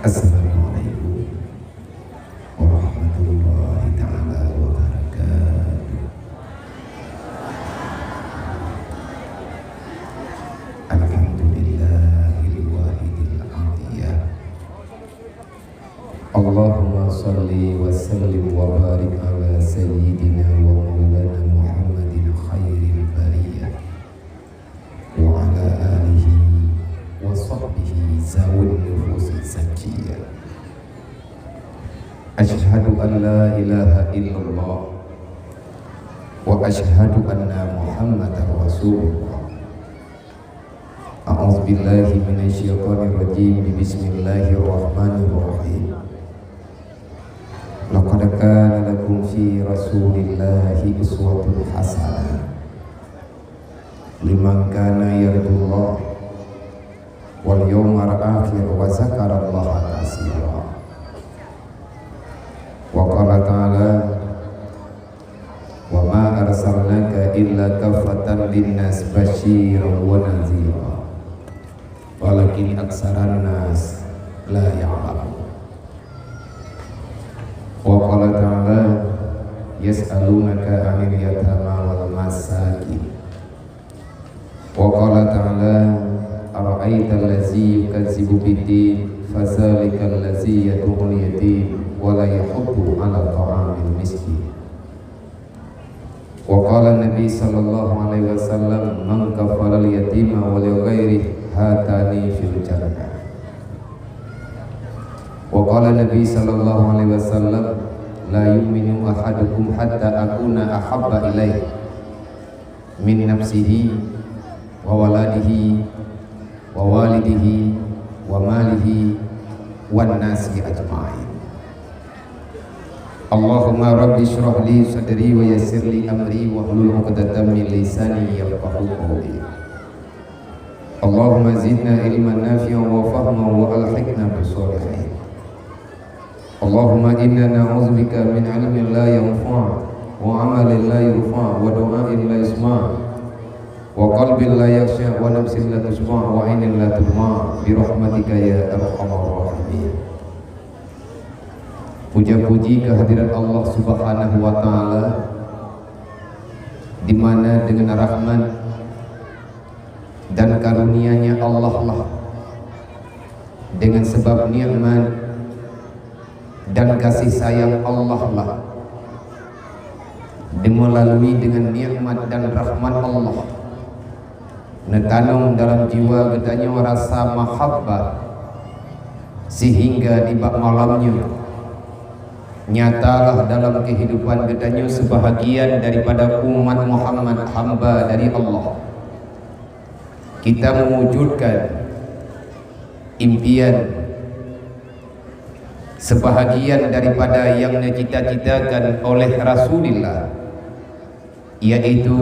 Assalamualaikum warahmatullahi ta'ala wabarakatuh. Alhamdulillahil wahidil ahadiyah. Allahumma salli wa sallim wa barik ala sayyidina wa maulana Muhammadin khairil bariyah wa ala alihi wa sahbihi zawin nufusi zakiyah. Ashhadu an la ilaha illallah wa ashhadu anna Muhammadar Rasulullah. A'udzu billahi minasyaitonir rajim. Bismillahirrahmanirrahim. Laqad kana lakum fi Rasulillahi uswatun hasanah liman kana yarjullah wal yawmal akhir wa zakarallaha katsiran. Wa qala ta'ala wa ma arsalnaka illa kaffatan linnas basyiran wa nadhira walakin aksaran nas la ya'lamun. Wa qala ta'ala yas'alunaka 'anil yatama wal masakin. Wa qala ta'ala ara'aita allazi yukazzibu bid-din fadzalika allazi yad'ul yatim wa la yahuddu 'ala ta'amil miskin. Wa qala Nabi sallallahu alaihi wasallam man kafala al-yatima wa li ghairihi hatani fil jannah. Wa qala Nabi sallallahu alaihi wasallam la yu'minu ahadukum hatta akuna ahabba ilaihi min nafsihi wa waladihi wa walidihi wa malihi wan nasi ajma'in. Allahumma rabbi shrah li sadri wa yassir li amri wa hlul 'uqdatam min lisani yafqahu qawli. Allahumma zidna ilman nafi'an wa fahman wa alhiqna bis-shalihin. Allahumma inna na'udzubika min 'ilmin la yanfa' wa 'amalin la yurfa' wa du'a'in la yusma' wa qalbin la yakhsha wa nafsin la tusma' wa 'ainin la tudma' bi rahmatika ya arhamar rahimin. Puja-puji kehadirat Allah Subhanahu wa taala, di mana dengan rahmat dan karunia-Nya Allah lah, dengan sebab nikmat dan kasih sayang Allah lah, melalui dengan nikmat dan rahmat Allah netanung dalam jiwa gedanya rasa mahabbah, sehingga di bak malamnya nyatalah dalam kehidupan gedanya sebahagian daripada umat Muhammad, hamba dari Allah. Kita mewujudkan impian sebahagian daripada yang dicita-citakan oleh Rasulullah, yaitu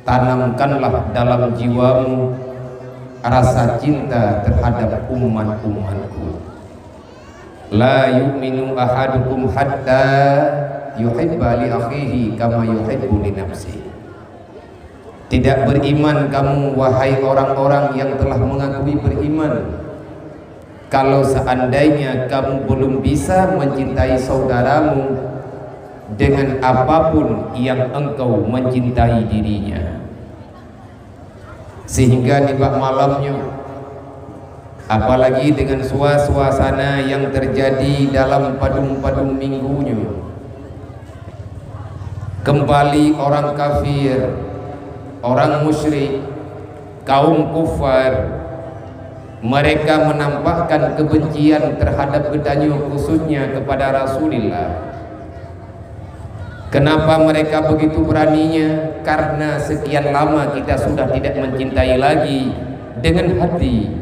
tanamkanlah dalam jiwamu rasa cinta terhadap umat-umatku. La yu'minu ahadukum hatta yuhibba li akhihi kama yuhibbu li nafsihi. Tidak beriman kamu wahai orang-orang yang telah mengakui beriman, kalau seandainya kamu belum bisa mencintai saudaramu dengan apapun yang engkau mencintai dirinya. Sehingga di bak malamnya, apalagi dengan suasana yang terjadi dalam padung-padung minggunya, kembali orang kafir, orang musyrik, kaum kufar, mereka menampakkan kebencian terhadap gedanya, khususnya kepada Rasulullah. Kenapa mereka begitu beraninya? Karena sekian lama kita sudah tidak mencintai lagi dengan hati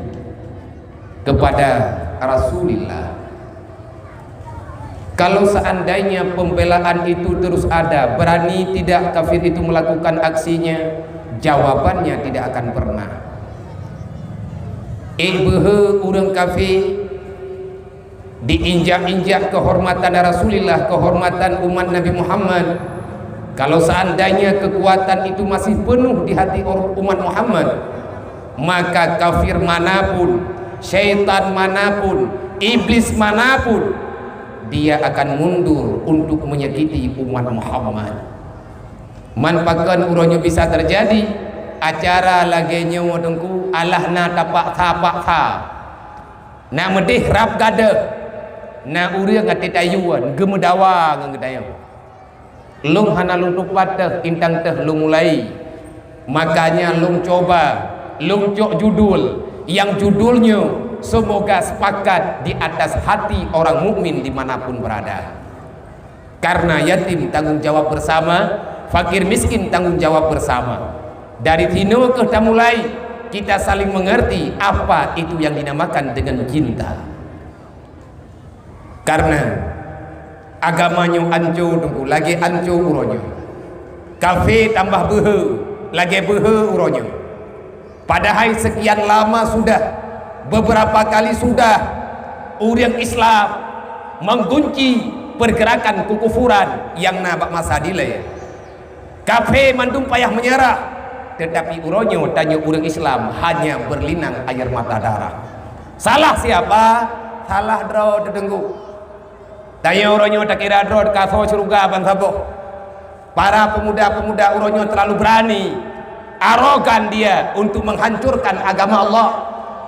kepada Rasulullah. Kalau seandainya pembelaan itu terus ada, berani tidak kafir itu melakukan aksinya? Jawabannya tidak akan pernah. Urang kafir diinjak-injak kehormatan Rasulullah, kehormatan umat Nabi Muhammad. Kalau seandainya kekuatan itu masih penuh di hati umat Muhammad, maka kafir manapun syaitan manapun, iblis manapun, dia akan mundur untuk menyakiti umat Muhammad. Manpakan uronyo bisa terjadi acara lagi nyawa dengku Allah na tapak tha na medih rap gada na urang ati tayuan gemedawa ngadayo lung hana lung tupat teh intang teh lung mulai, makanya lung coba lung cok judul yang judulnya semoga sepakat di atas hati orang mukmin dimanapun berada. Karena yatim tanggung jawab bersama, fakir miskin tanggung jawab bersama. Dari tino ke mulai kita saling mengerti apa itu yang dinamakan dengan cinta. Karena agamanya ancu dulu lagi ancu uronyo, kafe tambah behe lagi behe uronyo. Padahal sekian lama sudah, beberapa kali sudah orang Islam menggunci pergerakan kekufuran yang nabak masa delay. Kafe mandung payah menyerah, tetapi uronyo tanya orang Islam hanya berlinang air mata darah. Salah siapa? Salah draw dedenggu. Tanya uronyo tak kira draw kaso surga bansabo. Para pemuda-pemuda uronyo terlalu berani, arogan dia untuk menghancurkan agama Allah,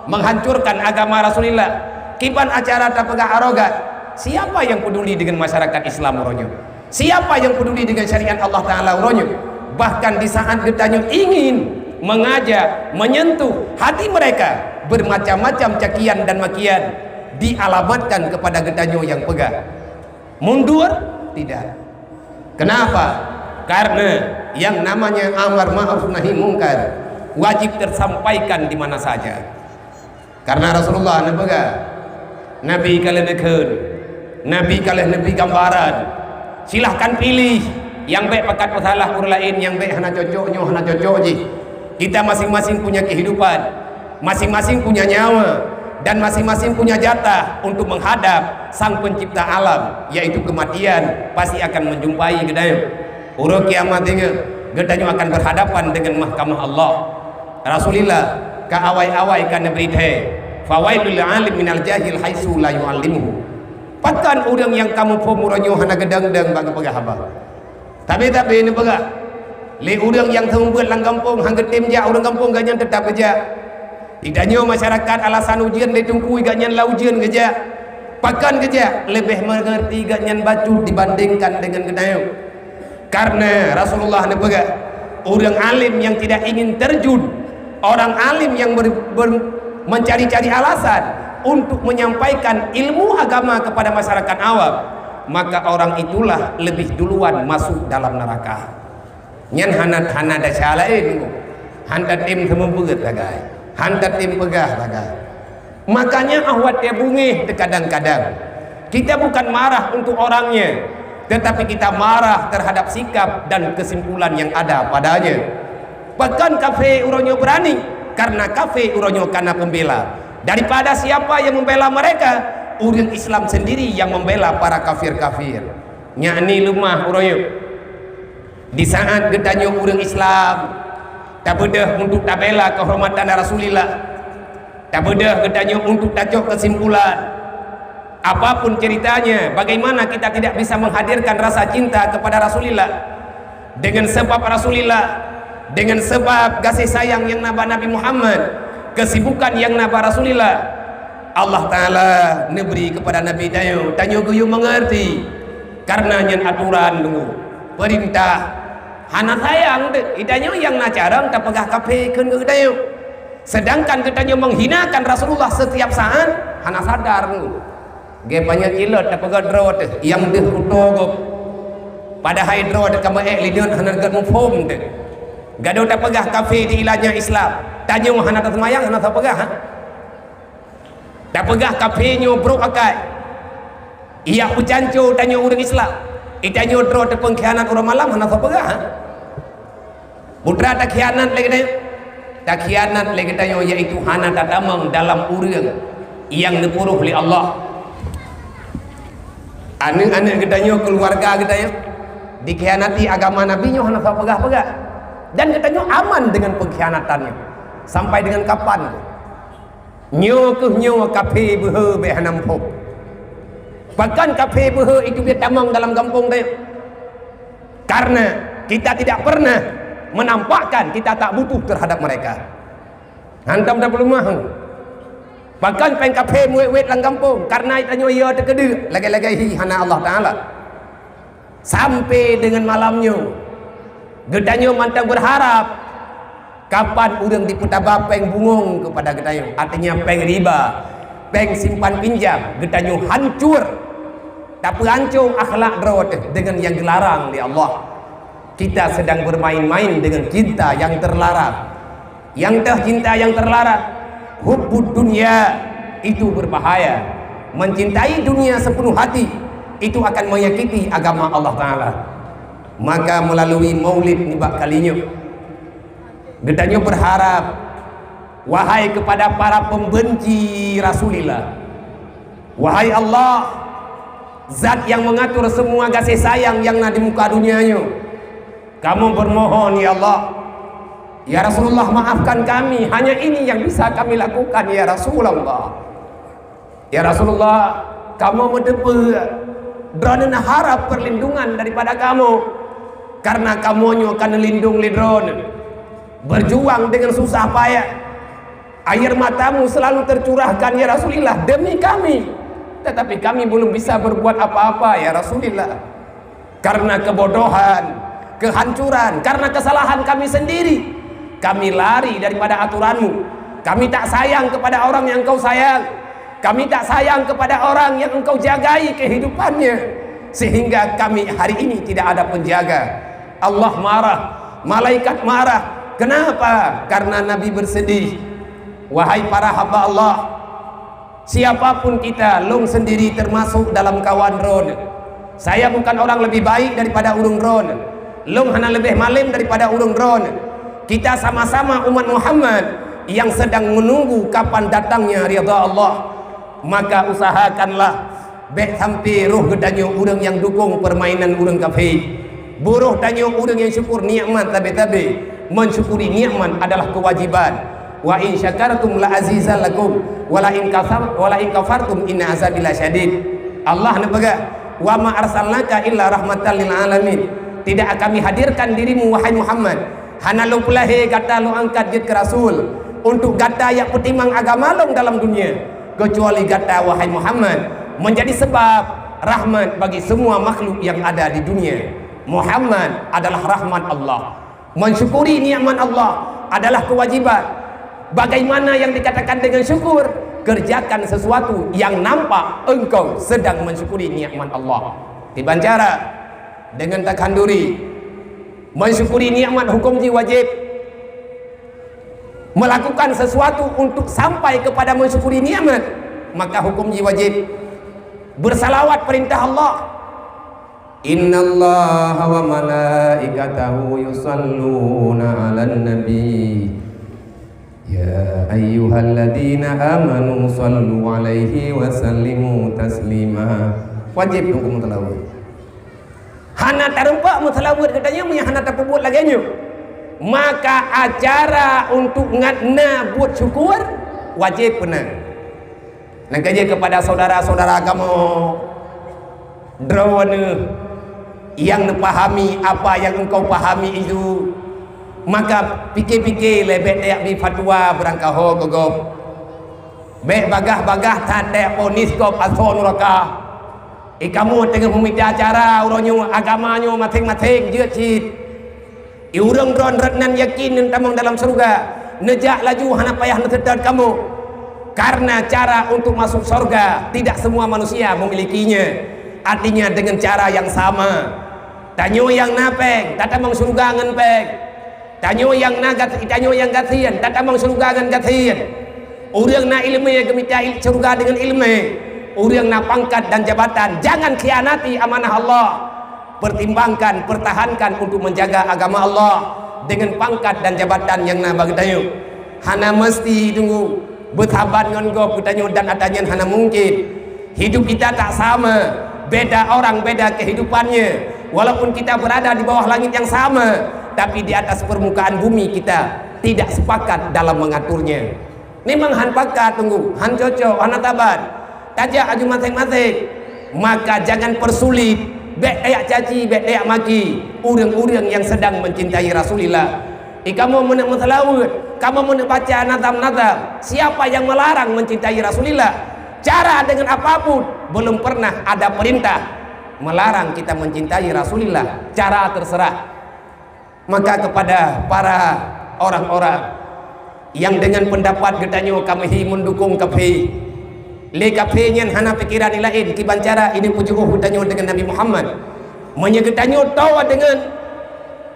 menghancurkan agama Rasulullah. Kiban acara tak pegah arogan. Siapa yang peduli dengan masyarakat Islam uronyo? Siapa yang peduli dengan syariat Allah Ta'ala uronyo? Bahkan di saat getanya ingin mengajak, menyentuh hati mereka, bermacam-macam cakian dan makian dialamatkan kepada getanya yang pegang. Mundur? Tidak. Kenapa? Karena yang namanya amar ma'ruf nahi mungkar wajib tersampaikan di mana saja. Karena Rasulullah Nabi kalian nekun, Nabi kalian Nabi gambaran. Silahkan pilih yang baik pekat pesalah ur lain, yang baik hana cocoknya hana cocok je. Kita masing-masing punya kehidupan, masing-masing punya nyawa, dan masing-masing punya jatah untuk menghadap sang pencipta alam, yaitu kematian. Pasti akan menjumpai gedayo urut kiamat ini, gedayo akan berhadapan dengan mahkamah Allah. Rasulullah ka awai-awai kana berita fawailul alim minal jahil haitsu la yu'allimuhu. Pakan orang yang kamu pemuranyo hana gedang-gedang bagi pegahaba. Tapi ini pegah. Le orang yang tembuat lang kampung hangga timja orang kampung ganyan tetap kerja. Tidaknya masyarakat alasan ujian le tungkui ganyan la ujian kerja. Pakan kerja lebih mengerti ganyan bacu dibandingkan dengan gedayo. Karena Rasulullah pegah orang alim yang tidak ingin terjun, orang alim yang mencari-cari alasan untuk menyampaikan ilmu agama kepada masyarakat awam, maka orang itulah lebih duluan masuk dalam neraka. Nyan hanat dah syalain hantat tim semua beget lagai, hantat tim pegah lagai. Makanya ahwat dia bungi kadang-kadang kita bukan marah untuk orangnya, tetapi kita marah terhadap sikap dan kesimpulan yang ada padanya. Bahkan kafe uronyo berani, karena kafe uronyo karena pembela. Daripada siapa yang membela mereka, orang Islam sendiri yang membela para kafir-kafir. Nyani lemah uroyo. Di saat gedanya orang Islam tak bedah untuk tak bela kehormatan Rasulullah, tak bedah gedanya untuk tajok kesimpulan apapun ceritanya, bagaimana kita tidak bisa menghadirkan rasa cinta kepada Rasulullah dengan sebab Rasulullah, dengan sebab kasih sayang yang Nabi Muhammad, kesibukan yang naba Rasulullah. Allah Ta'ala neberi kepada Nabi Dayo tanya guyu mengerti, karena nyen aturan dulu perintah hana sayang idanyo yang nacarang tak pegah kafe kan Dayo, sedangkan katanya menghinakan Rasulullah setiap saat hana sadar dulu gepanya cilot tak pegah drot yang deh kutogop pada hai drot kama lidon hana gad mufhum deh gado tak pegah kafe di ilahnya Islam. Tanya hana tak semayang hana tak pegah ha? Tak pegah kafenyo bro akai iya pucanco tanya orang Islam itanya dro te pengkhianat orang malam hana tak pegah ha? Putra tak khianat lagi tanya, tak khianat lagi tanya, yaitu hana tak tamang dalam urang yang dipuruh oleh Allah. Anak-anak katanya keluarga katanya dikhianati agama nabinya hana tak pegah-pegah, dan katanya aman dengan pengkhianatannya. Sampai dengan kapan? nyo ke nyo kafe behe be hanampok. Bahkan kafe behe itu dia tamang dalam kampung dia. Karena kita tidak pernah menampakkan kita tak butuh terhadap mereka. Hantam dah pelumah. Bahkan peng kafe muet-muet dalam kampung karena itanyo ia terkede lagi-lagi hana Allah Taala. Sampai dengan malamnya gedanyo mantang berharap kapan urang diputabah peng bungong kepada gedanyo, artinya peng riba, peng simpan pinjam, gedanyo hancur. Tapi hancur akhlak drawat dengan yang dilarang oleh Allah. Kita sedang bermain-main dengan cinta yang terlarang. Yang cinta yang terlarang, hubbud dunia, itu berbahaya. Mencintai dunia sepenuh hati itu akan menyakiti agama Allah Ta'ala. Maka melalui maulid nibak kalinya gedanyo berharap, wahai kepada para pembenci Rasulullah, wahai Allah, zat yang mengatur semua kasih sayang yang ada di muka dunianya, kamu bermohon ya Allah, ya Rasulullah maafkan kami, hanya ini yang bisa kami lakukan ya Rasulullah. Ya Rasulullah, kamu mendepa drone harap perlindungan daripada kamu, karena kamu akan melindungi drone. Berjuang dengan susah payah, air matamu selalu tercurahkan ya Rasulullah demi kami, tetapi kami belum bisa berbuat apa-apa ya Rasulullah, karena kebodohan, kehancuran, karena kesalahan kami sendiri. Kami lari daripada aturanmu, kami tak sayang kepada orang yang engkau sayang, kami tak sayang kepada orang yang engkau jagai kehidupannya, sehingga kami hari ini tidak ada penjaga. Allah marah, malaikat marah. Kenapa? Karena Nabi bersedih. Wahai para hamba Allah, siapapun kita, long sendiri termasuk dalam kawan drone. Saya bukan orang lebih baik daripada urung drone, long hana lebih malim daripada urung drone. Kita sama-sama umat Muhammad yang sedang menunggu kapan datangnya ridha Allah. Maka usahakanlah baik sampai roh gedanyo urang yang dukung permainan urang kafir, buruh danyo urang yang syukur nikmat tabe-tabe. Mensyukuri nikmat adalah kewajiban. Wa in syakartum la azizallakum wa la in kafartum inna azabi lasyadid. Allah nabaga wa ma arsalnaka illa rahmatan lil alamin. Tidak kami hadirkan dirimu wahai Muhammad hana lo pulahe kata lo angkat jid ke rasul untuk kata yang pertimang agama lo dalam dunia, kecuali kata wahai Muhammad menjadi sebab rahmat bagi semua makhluk yang ada di dunia. Muhammad adalah rahmat Allah. Mensyukuri nikmat Allah adalah kewajiban. Bagaimana yang dikatakan dengan syukur? Kerjakan sesuatu yang nampak engkau sedang mensyukuri nikmat Allah. Tiban cara dengan takanduri. Mensyukuri nikmat hukum wajib. Melakukan sesuatu untuk sampai kepada mensyukuri nikmat, maka hukum wajib. Bersalawat perintah Allah. Innallaha wa malaikatahu yusalluna 'alan nabi ya ayyuhalladzina amanu sallu 'alaihi wa sallimu taslima. Wajib hukum telawud. Hana tarempak mutalawud katanya punya hana terpebut lagi nyu. Maka acara untuk ngatna buat syukur wajib benar. Nak kaji kepada saudara-saudara kamu drone yang pahami apa yang engkau pahami itu, maka pikir-pikir lebih tak bi fatwa berangkah ho gogop be bagah-bagah tak ponis kop asal neraka. Kamu tengah meminta acara uronyo agamanya masing-masing je cit. Urang drone retnan yakin tamang dalam surga. Nejak laju hana payah netetat kamu. Karena cara untuk masuk surga tidak semua manusia memilikinya. Artinya dengan cara yang sama. Tanyo yang napeng, tatamang surga ngan peng. Tanyo yang nagat, tanyo yang gatian, tatamang surga ngan gatian. Urang na ilmu gemita surga dengan ilmu. Urang na pangkat dan jabatan, jangan khianati amanah Allah. Pertimbangkan, pertahankan untuk menjaga agama Allah dengan pangkat dan jabatan yang na bagdayo. Hana mesti tunggu bersahabat ngan go putanyo dan atanya hana mungkin. Hidup kita tak sama, beda orang beda kehidupannya. Walaupun kita berada di bawah langit yang sama, tapi di atas permukaan bumi kita tidak sepakat dalam mengaturnya. Memang han pakat tunggu, han cocok, han tabat. Tajak aju masing-masing. Maka jangan persulit. Bek dayak caci, bek dayak maki urang-urang yang sedang mencintai Rasulullah. Kamu mau selawat, kamu mau baca nazam-nazam. Siapa yang melarang mencintai Rasulullah? Cara dengan apapun, belum pernah ada perintah melarang kita mencintai Rasulullah. Cara terserah. Maka kepada para orang-orang yang dengan pendapat getanyo kami mendukung kafe, le kafe nyen hana pikiran lain kiban cara ini pujuh getanyo dengan Nabi Muhammad, menyegetanyo tawa dengan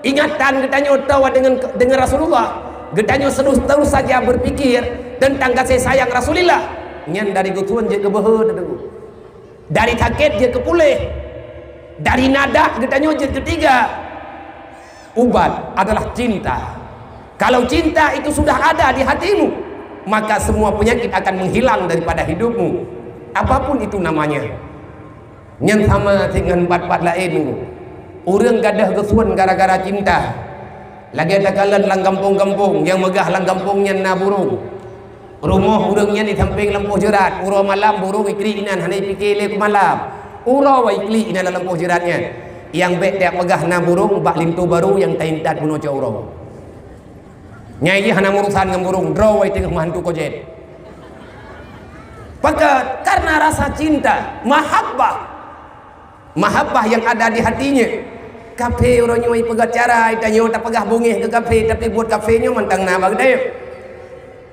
ingatan, getanyo tawa dengan Rasulullah, getanyo terus saja berpikir tentang kasih sayang Rasulullah. Nyen dari gutuan je ke behe, dari sakit je ke pulih, dari nada getanyo je ketiga. Ubat adalah cinta. Kalau cinta itu sudah ada di hatimu, maka semua penyakit akan menghilang daripada hidupmu, apapun itu namanya. Yang sama dengan bat-bat lain, orang gadah kesuan gara-gara cinta. Lagi ada kalan lang kampung-kampung yang megah lang kampungnya na burung. Rumah burungnya di samping lampu jerat. Uro malam burung ikli inan hanai pikir le malam. Uro wa ikli inan lampu jeratnya. Yang bek dia megah na burung bak lintu baru yang taintat bunuh uro. Nyai hana urusan dengan burung draw wai tengah mantu kojet. Maka karena rasa cinta, mahabbah yang ada di hatinya. Kafe orang nyoi pegat cara, itanyo tak pegah bungih ke kafe, tapi buat kafenya mantang na bagdai.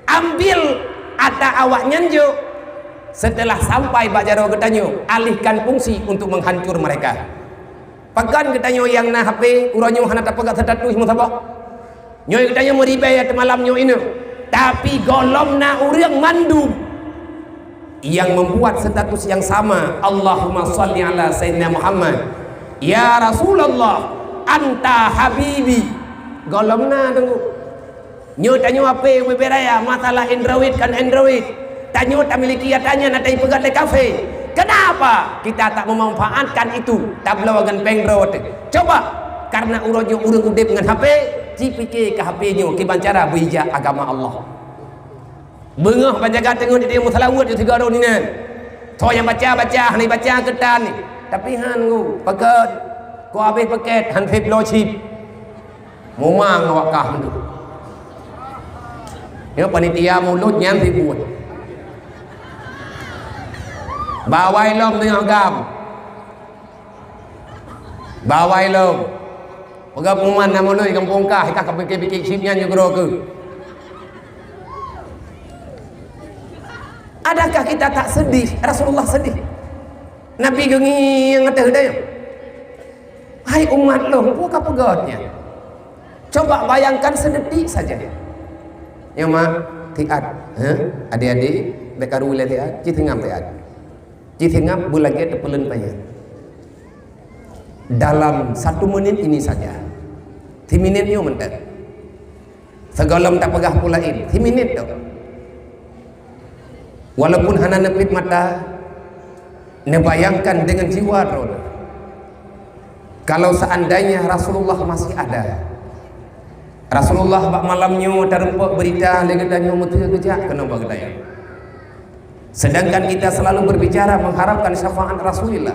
Ambil ada awaknya jo. Setelah sampai bajaro getanyo, alihkan fungsi untuk menghancur mereka. Pagan getanyo yang na HP, uranyo hana tak pegat status musabah. Nyoy getanyo meribai at malam nyoy ini. Tapi golom na urang mandu yang membuat status yang sama. Allahumma salli ala Sayyidina Muhammad. Ya Rasulullah, anta habibi. Golom na tunggu. Nyoy tanyo HP beberaya masalah Android kan Android. Tanyo tak miliki tanya natai pegat le kafe. Kenapa kita tak memanfaatkan itu? Tak belawagan pengrot. Coba karena urang udip dengan HP, cipike ke HP-nya kiban cara bija agama Allah. Bengah panjaga tengok dia musalawat di tiga ni nan. Toh yang baca ni baca ketan ni. Tapi han ku paket ku habis paket han fip lo chip. Momang awak kah tu. Yo panitia mulut nyam dibuat. Bawai lom tengah gam. Bawai lom. Pegap uman nama lu kampung kah kita kepikir-pikir sipnya juga ke. Adakah kita tak sedih? Rasulullah sedih. Nabi gengi yang ngeteh dia. Hai umat lu, buka pegatnya. Coba bayangkan sedetik saja. Ya mak, tiat, adik-adik, bekaru wilayah tiat, citengam tiat. Citengam bulagi tepelan payah. Dalam 1 menit ini saja, 3 minit ni mentek. Segalam tak pegah pulain, 3 minit tu. Walaupun hana nepit mata, nebayangkan dengan jiwa roda. Kalau seandainya Rasulullah masih ada, Rasulullah bak malamnya terempak berita legendanya mutia kejak kena bagdaya. Sedangkan kita selalu berbicara mengharapkan syafaat Rasulullah.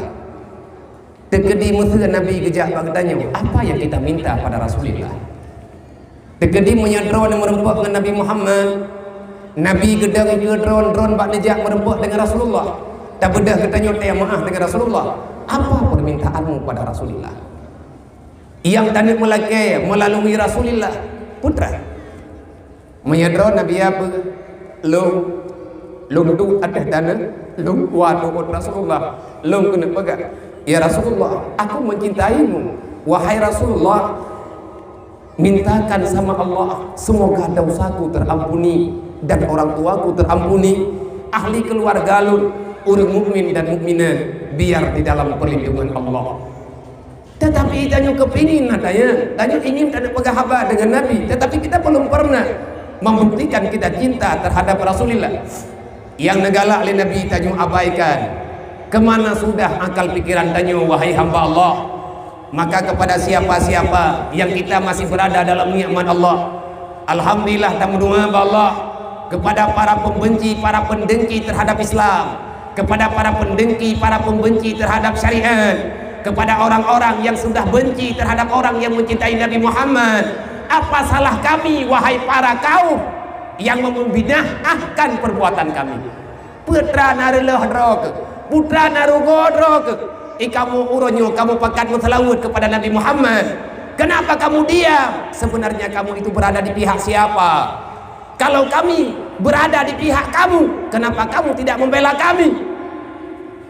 Tegedi musuh Nabi gejak bagdanya, apa yang kita minta pada Rasulullah? Tegedi menyadron merempak dengan Nabi Muhammad. Nabi gedang ke dron bak nejak merempak dengan Rasulullah. Tak bedah katanya tanya maaf dengan Rasulullah. Apa permintaanmu pada Rasulullah? Yang tadi melalui Rasulullah putra. Menyadron Nabi apa? Long tu ada dana, long kuat Rasulullah, long kena pegang. Ya Rasulullah, aku mencintaimu. Wahai Rasulullah, mintakan sama Allah semoga dosaku terampuni dan orang tuaku terampuni, ahli keluarga lu, orang mukmin dan mukminat biar di dalam perlindungan Allah. Tetapi tanya kepingin tanya ingin ada pegahabat dengan Nabi, tetapi kita belum pernah membuktikan kita cinta terhadap Rasulullah. Yang negalak oleh Nabi tanya abaikan. Kemana sudah akal pikiran tanya wahai hamba Allah? Maka kepada siapa-siapa yang kita masih berada dalam nikmat Allah, alhamdulillah tamu doa Allah. kepada para pembenci, para pendengki terhadap Islam, kepada para pendengki, para pembenci terhadap syariat, kepada orang-orang yang sudah benci terhadap orang yang mencintai Nabi Muhammad. Apa salah kami wahai para kaum yang membid'ahkan perbuatan kami? Putra narelah droga, putra narugo droga. Kamu uronyo, kamu pakat selawat kepada Nabi Muhammad. Kenapa kamu diam? Sebenarnya kamu itu berada di pihak siapa? Kalau kami berada di pihak kamu, kenapa kamu tidak membela kami?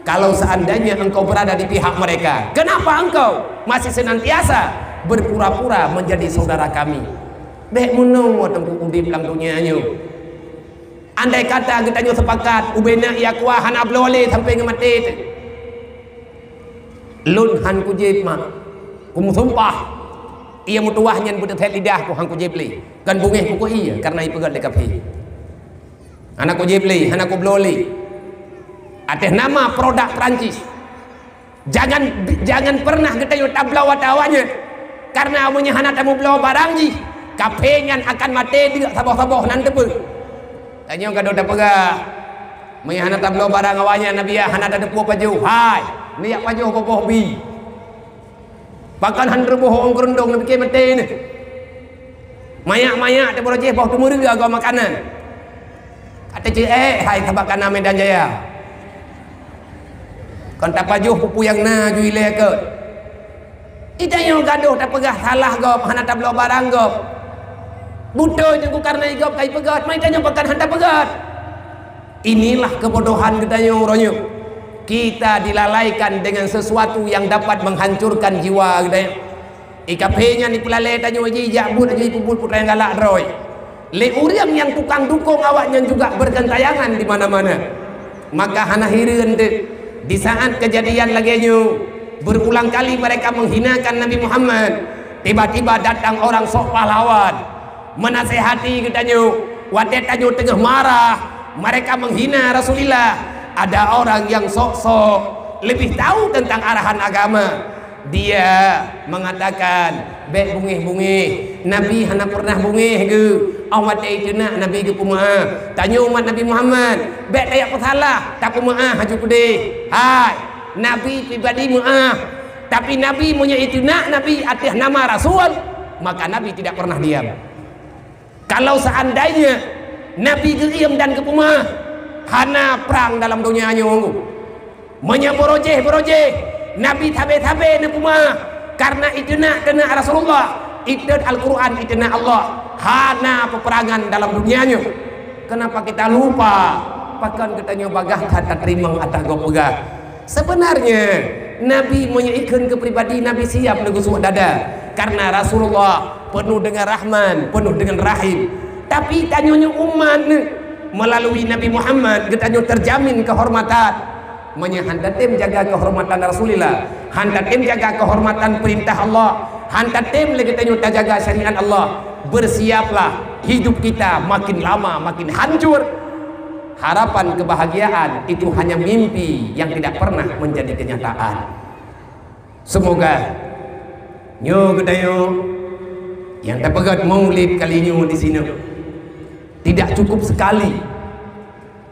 Kalau seandainya engkau berada di pihak mereka, kenapa engkau masih senantiasa berpura-pura menjadi saudara kami? Dek menunggu tengku udip lang dunianya. Andai kata kita nyo sepakat ubena ya kuah hana blole sampai ngemati. Lun han ku jeb mak. Ku sumpah ia mutuahnya budak tet lidah ku hang ku jeb li. Kan bungeh ku iya karena ieu pegat dekat hi. Anak ku jeb li, anak ku blole. Atas nama produk Perancis. Jangan pernah kita yo tablau watawanya. Karena amunya hana tamu blau barang ji. Kapengan akan mati dia saboh-saboh nan tepe. Tanya kado dah pegah. Maya hana tablau barang awanya Nabi hana ada depu paju. Hai, niak paju boboh bi. Bahkan han reboh ong kerendong Nabi ke mati ni. Maya te borojeh boh tumur agak makanan. Kata cik hai tabakan Medan Jaya. Kon tak pajuh pupu yang na jui le ke. Ita yang gaduh tak pegah salah gop hana tablau barang gop. Butuh juga karena igop kai pegat, mai tanya pakan handa pegat. Inilah kebodohan kita ronyo. Kita dilalaikan dengan sesuatu yang dapat menghancurkan jiwa kita. Ikapenya ni pelale tanya waji jabut aja pupul putra yang galak roy. Le uriang yang tukang dukung awaknya juga bergentayangan di mana-mana. Maka hana hireun teh di saat kejadian lagi berulang kali mereka menghinakan Nabi Muhammad. Tiba-tiba datang orang sok pahlawan menasehati katanya, wadah tanyo tengah marah, mereka menghina Rasulullah. Ada orang yang sok-sok lebih tahu tentang arahan agama. Dia mengatakan, "Bek bungih-bungih, Nabi hana pernah bungih ke? Awat itu nak Nabi ke pumaah. Tanya umat Nabi Muhammad, bek tayak salah, tak pumaah haju kude. Hai, Nabi pribadi muah, tapi Nabi punya itu nak Nabi atas nama Rasul, maka Nabi tidak pernah diam. Kalau seandainya Nabi diam dan ke pumaah, hana perang dalam dunia nyunggu. Menyeborojeh Nabi tabe-tabe na pumaah karena itu nak kena Rasulullah, itu Al-Quran, itu nak Allah. Hana peperangan dalam dunianya. Kenapa kita lupa? Bahkan kita nyobagah kata terima atau gopegah. Sebenarnya Nabi menyaikan ke pribadi Nabi siap negusuk dada karena Rasulullah penuh dengan rahman, penuh dengan rahim. Tapi tanyanya umat melalui Nabi Muhammad kita terjamin kehormatan. Hantatim jaga kehormatan Rasulullah, hantatim jaga kehormatan perintah Allah, hantatim lagi kita jaga syariat Allah. Bersiaplah, hidup kita makin lama makin hancur. Harapan kebahagiaan itu hanya mimpi yang tidak pernah menjadi kenyataan. Semoga nyo gedayo yang terpegat maulid kali nyo di sini tidak cukup sekali.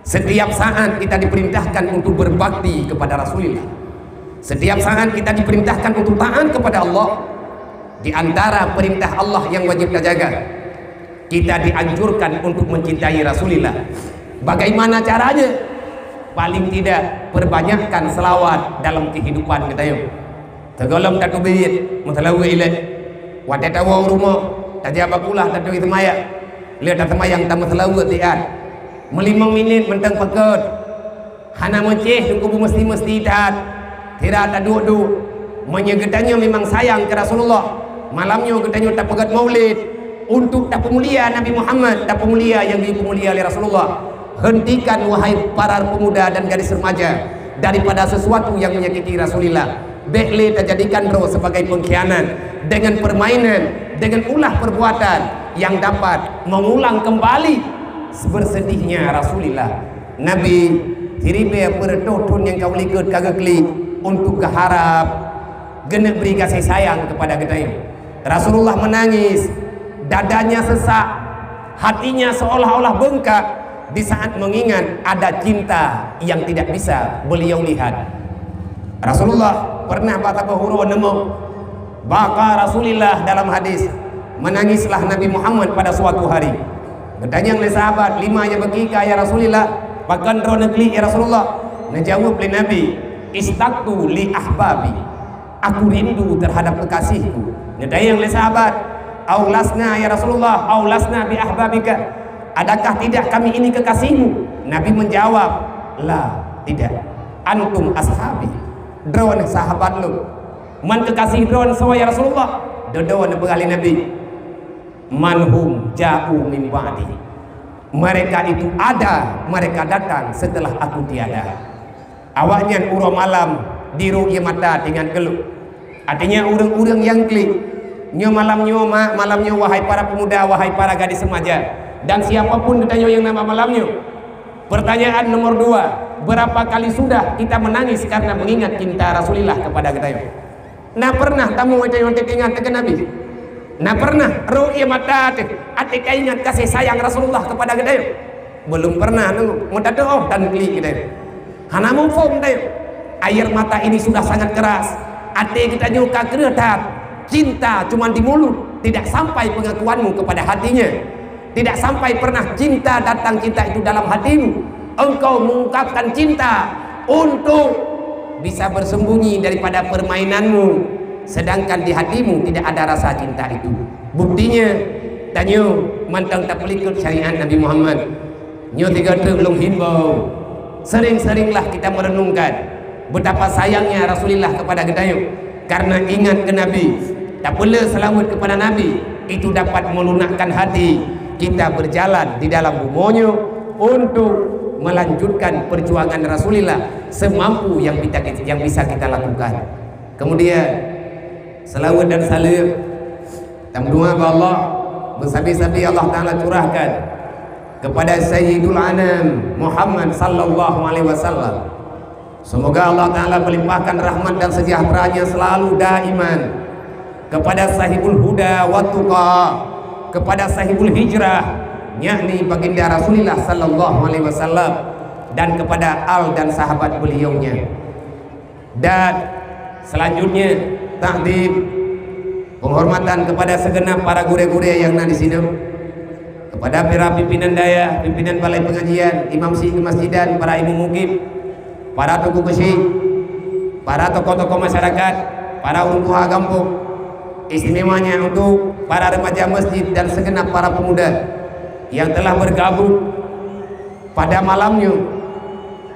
Setiap saat kita diperintahkan untuk berbakti kepada Rasulullah. Setiap saat kita diperintahkan untuk taat kepada Allah. Di antara perintah Allah yang wajib kita jaga, kita dianjurkan untuk mencintai Rasulullah. Bagaimana caranya? Paling tidak perbanyakkan selawat dalam kehidupan kita yuk. Tegolong tak kubiyit, mutalawi ilah. Wadah tawa rumah, tajab akulah tak itu maya. Lihat tak mayang tak mutalawi tiad. Melimang minit mentang pekat. Hana menceh tunggu mesti taat. Tidak tak duduk. Menyegetanya memang sayang ke Rasulullah. Malamnya katanya tak pegat maulid untuk tak pemulia Nabi Muhammad, tak pemulia yang dipemulia oleh Rasulullah. Hentikan wahai para pemuda dan gadis remaja daripada sesuatu yang menyakiti Rasulullah. Bekle terjadikan roh sebagai pengkhianat dengan permainan, dengan ulah perbuatan yang dapat mengulang kembali bersedihnya Rasulullah. Nabi tiribe pertotun yang kau likut kagakli untuk keharap genep beri kasih sayang kepada kita. Rasulullah menangis, dadanya sesak, hatinya seolah-olah bengkak di saat mengingat ada cinta yang tidak bisa beliau lihat. Rasulullah pernah berkata nemu baka Rasulullah dalam hadis, menangislah Nabi Muhammad pada suatu hari. Bertanya oleh sahabat, 5 yang berkika ya Rasulullah, bahkan roh negeri ya Rasulullah. Menjawab oleh Nabi, istaqtu li ahbabi, aku rindu terhadap kekasihku. Bertanya oleh sahabat, aulasna ya Rasulullah, aulasna bi ahbabika, adakah tidak kami ini kekasihmu? Nabi menjawab, la, tidak, antum ashabi, drone sahabat lu. Man kekasih drone sawa ya Rasulullah. Dodoan berkali Nabi, manhum ja'u min ba'di, mereka itu ada, mereka datang setelah aku tiada. Awaknya urang malam diru ia mata dengan geluh, artinya urang-urang yang klik nyo malamnya wahai para pemuda, wahai para gadis remaja, dan siapapun ditanya yang nama malamnya. Pertanyaan nomor 2, berapa kali sudah kita menangis karena mengingat cinta Rasulullah kepada kita? Nah pernah tamu macam yang ingat ke Nabi? Nah pernah ru'ya mata atika ingat kasih sayang Rasulullah kepada kita? Belum pernah nunggu mau doa dan klik kita. Hana mufum tayo. Air mata ini sudah sangat keras. Hati kita nyuka keredat. Cinta cuma di mulut, tidak sampai pengakuanmu kepada hatinya. Tidak sampai pernah cinta datang, cinta itu dalam hatimu. Engkau mengungkapkan cinta untuk bisa bersembunyi daripada permainanmu, sedangkan di hatimu tidak ada rasa cinta itu. Buktinya tanyo mantang tak pelikut syariat Nabi Muhammad. Nyo tiga belum himbau. Sering-seringlah kita merenungkan betapa sayangnya Rasulullah kepada kita, karena ingat ke Nabi, tak pula selamat kepada Nabi itu dapat melunakkan hati kita berjalan di dalam bumonyo untuk melanjutkan perjuangan Rasulullah semampu yang bisa kita lakukan. Kemudian selawat dan salam tamdua Allah bersabi-sabi Allah Ta'ala curahkan kepada Sayyidul Anam Muhammad sallallahu alaihi wasallam. Semoga Allah Ta'ala melimpahkan rahmat dan sejahteranya selalu daiman kepada sahibul huda wa tuqa, kepada sahibul hijrah, yakni baginda Rasulullah sallallahu alaihi wasallam, dan kepada al dan sahabat beliaunya. Dan selanjutnya takdim penghormatan kepada segenap para gure-gure yang ada di sini, kepada para pimpinan daya, pimpinan balai pengajian, imam masjidan, para imam mukim, para tokoh besi, para tokoh-tokoh masyarakat, para ulama kampung, istimewanya untuk para remaja masjid dan segenap para pemuda yang telah bergabung pada malamnya,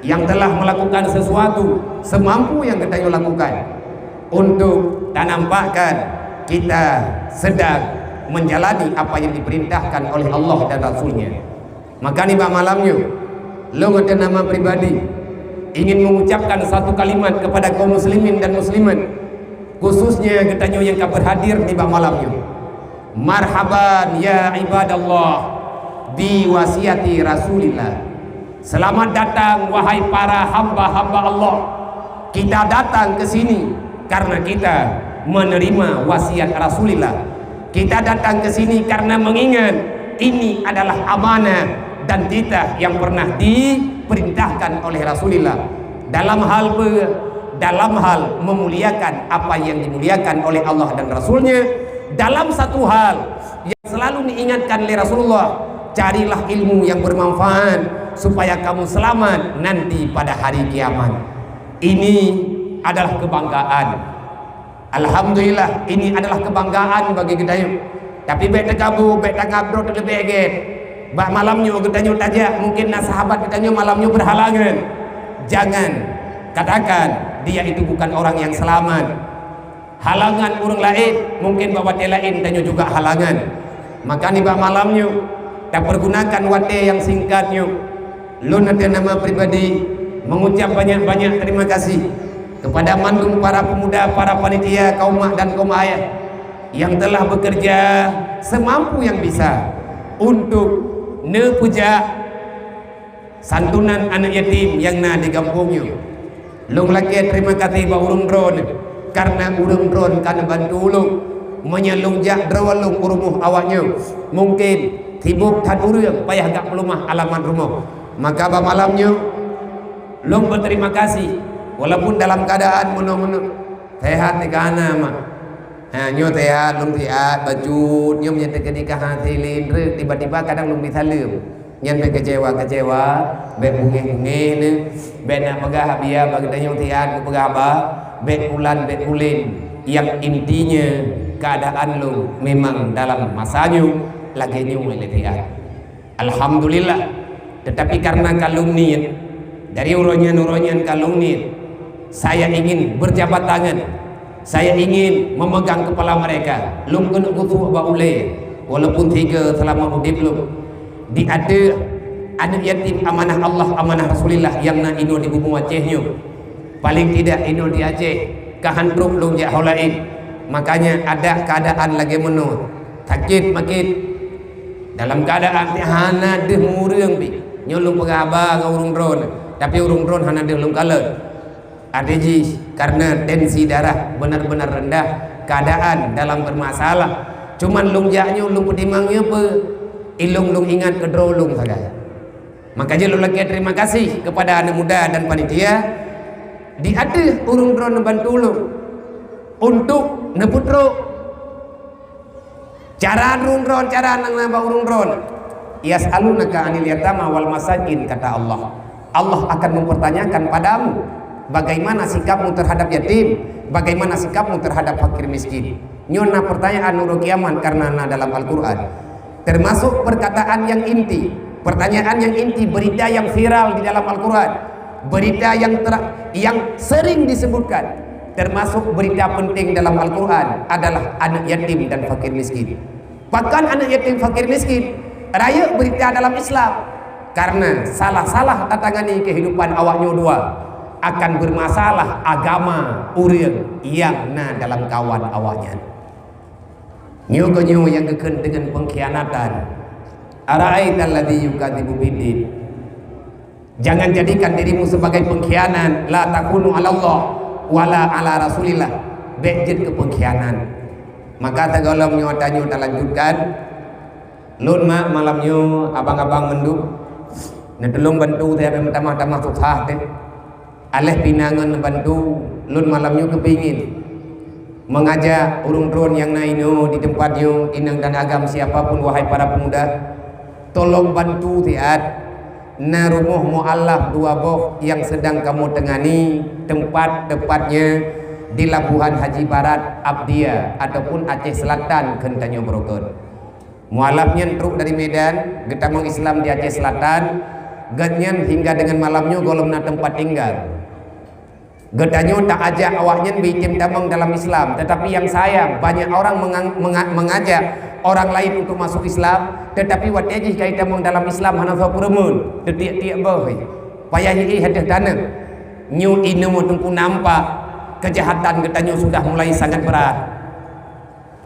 yang telah melakukan sesuatu semampu yang kita lakukan untuk nampakkan kita sedang menjalani apa yang diperintahkan oleh Allah dan Rasulnya. Maka nih malamnya lo ngeten nama pribadi ingin mengucapkan satu kalimat kepada kaum muslimin dan muslimat, khususnya kita yang berhadir di malamnya. Marhaban ya ibadallah bi wasiati Rasulillah. Selamat datang wahai para hamba-hamba Allah. Kita datang ke sini karena kita menerima wasiat Rasulullah. Kita datang ke sini karena mengingat ini adalah amanah dan titah yang pernah diperintahkan oleh Rasulullah dalam hal memuliakan apa yang dimuliakan oleh Allah dan Rasulnya. Dalam satu hal yang selalu diingatkan oleh Rasulullah, carilah ilmu yang bermanfaat supaya kamu selamat nanti pada hari kiamat. Ini adalah kebanggaan. Alhamdulillah, ini adalah kebanggaan bagi kita. Tapi baik terkabu, baik terngabro terlebih agak. Bak malamnya kita taja, mungkin sahabat kita malamnya berhalangan. Jangan katakan dia itu bukan orang yang selamat. Halangan orang lain, mungkin bawa wate lain dan juga halangan. Maka nih bak malamnya tak pergunakan wate yang singkatnya. Lu nanti nama pribadi mengucap banyak-banyak terima kasih kepada mandung para pemuda, para panitia, kaum mak dan kaum ayah yang telah bekerja semampu yang bisa untuk nepuja santunan anak yatim yang na di kampungnya. Long lagi terima kasih ba urung drone, karena urung drone kan bantu ulung menyelungjak drawalung urumuh awaknya. Mungkin tibuk tan urang payah gak pelumah alamat rumah. Maka ba malamnya long berterima kasih walaupun dalam keadaan meno-meno sehat ni kana mah. Nyo sehat long sehat bacut nyo menyatakan nikah hasilin tiba-tiba kadang long disalim. Nyan be kecewa be bungeh-bungeh ne be nak pegah biar bagi nyo sehat ku pegah ba be bulan be ulin yang intinya keadaan lu memang dalam masanya lagi nyung sehat. Alhamdulillah. Tetapi karena kalungnian dari uronyan kalungnian, saya ingin berjabat tangan, saya ingin memegang kepala mereka. Lum kena kutu baule walaupun 3 selama hidup lu di ada anak yatim amanah Allah amanah Rasulullah yang na ino di bumi Acehnya paling tidak ino di Aceh kahantrum lung jak holain. Makanya ada keadaan lagi menu sakit makin dalam keadaan hana deh murung bi nyolong pegaba ke urung drone tapi urung drone hana deh lung kalet adiji karena tensi darah benar-benar rendah keadaan dalam bermasalah cuman lung jaknya lung pedimangnya pe ilung lung ingat ke draw lung saja. Makanya lu lagi terima kasih kepada anak muda dan panitia di ada urung drone bantu lu untuk neputro cara urung drone cara nang nambah urung drone yas'alunaka 'anil yatama wal masakin kata Allah. Allah akan mempertanyakan padamu bagaimana sikapmu terhadap yatim, bagaimana sikapmu terhadap fakir miskin. Nyona pertanyaan nurul kiamat karena dalam Al-Qur'an termasuk perkataan yang inti, pertanyaan yang inti, berita yang viral di dalam Al-Qur'an, berita yang sering disebutkan, termasuk berita penting dalam Al-Qur'an adalah anak yatim dan fakir miskin. Bahkan anak yatim fakir miskin raya berita dalam Islam karena salah-salah tatangani kehidupan awaknya dua akan bermasalah agama urang yang dalam kawan awaknya. Nyo yang keken dengan pengkhianatan. Ara'aital ladzi yukadzibu biddin. Jangan jadikan dirimu sebagai pengkhianat. La takunu 'ala Allah wala 'ala Rasulillah. Bejit ke pengkhianat. Maka tagalam nyo tanyo lanjutkan. Lun mak malamnya abang-abang menduk. Netulung bantu saya tamah-tamah susah teh. Aleh pinangan bantu lun malamnya kepingin mengajak urung drone yang naino di tempatnya inang dan agam siapapun wahai para pemuda tolong bantu tiat na rumah mu'allaf 2 boh yang sedang kamu tengani tempat tepatnya di Labuhan Haji Barat Abdia ataupun Aceh Selatan kentanyo broken mu'allafnya truk dari Medan getamang Islam di Aceh Selatan ganyan hingga dengan malamnya golomna tempat tinggal. Gedanyo tak ajak awaknya bikin tamang dalam Islam, tetapi yang sayang banyak orang mengajak orang lain untuk masuk Islam, tetapi wajib kait tamang dalam Islam hana so peremun, tiak-tiak boy. Payah ini hadah tanah. Nyu inu tungku nampak kejahatan gedanyo sudah mulai sangat berat.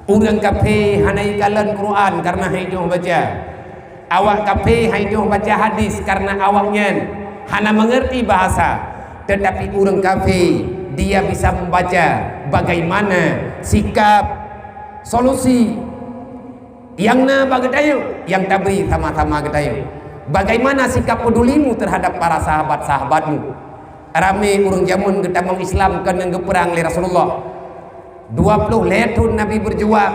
Urang kafe hana ikalan Quran karena haidu baca. Awak kafe haidu baca hadis karena awaknya hana mengerti bahasa. Tetapi orang kafir dia bisa membaca bagaimana sikap solusi yang bagadayo yang tabri sama-sama gadayo. Bagaimana sikap pedulimu terhadap para sahabat-sahabatmu. Rame urang jamun getamang Islam kan yang perang li Rasulullah. 20 letun Nabi berjuang.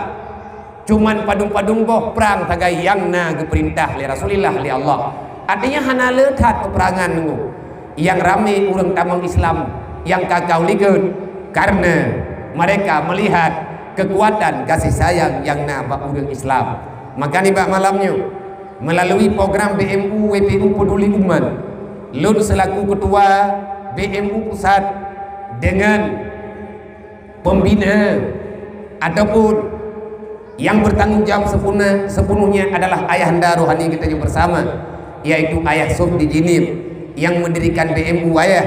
Cuman padung-padung boh perang tagai yang geperintah li Rasulullah li Allah. Artinya hana lekat peperangan nunggu. Yang ramai orang tamang Islam yang kakau ligut karena mereka melihat kekuatan kasih sayang yang nampak orang Islam. Maka nih malamnya melalui program BMU WPU Peduli Umat, Lun selaku ketua BMU pusat dengan pembina ataupun yang bertanggung jawab sepenuhnya adalah ayahanda rohani kita juga bersama, yaitu Ayah Sob di Jinib yang mendirikan BMU ayah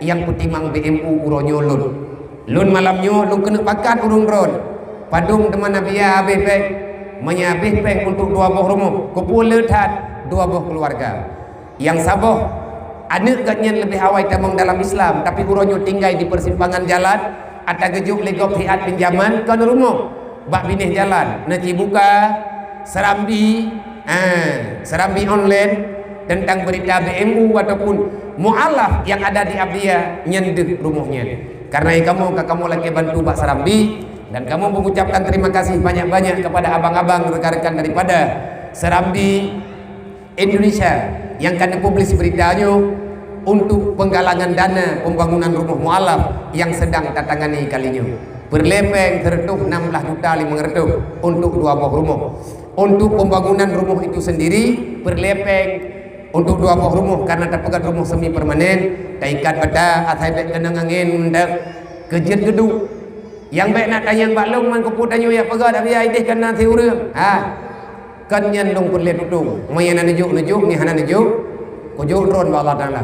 yang petimang BMU uronyo lun malamnya lun kena pakat urung ron padung teman Nabi habis peng menyabih peng untuk 2 buah rumah kumpul letat 2 buah keluarga yang saboh anak gatnya lebih awal tamang dalam Islam tapi uronyo tinggal di persimpangan jalan ada gejuk legok hiat pinjaman kan rumah bak binih jalan nanti buka serambi Serambi online tentang berita BMU ataupun mu'alaf yang ada di Abdiya nyendek rumahnya. Karena kamu lagi bantu Pak Serambi, dan kamu mengucapkan terima kasih banyak-banyak kepada abang-abang rekan-rekan daripada Serambi Indonesia yang akan dipublis beritanya untuk penggalangan dana pembangunan rumah mu'alaf yang sedang tatangani kalinya. Berlepeng tertuh 16.500 untuk 2 buah rumah. Untuk pembangunan rumah itu sendiri berlepeng untuk 2 buah rumah karena terpegat rumah semi permanen, taikat beda atai bek kenang angin mendak kejet gedung. Yang baik nak tanya balong man koput tanyo ya pegat abi ideh kana teureuh. Kan nyen dong perle tutung. Mayana nejuk ni hana nejuk. Kujuk ron ba Allah Taala.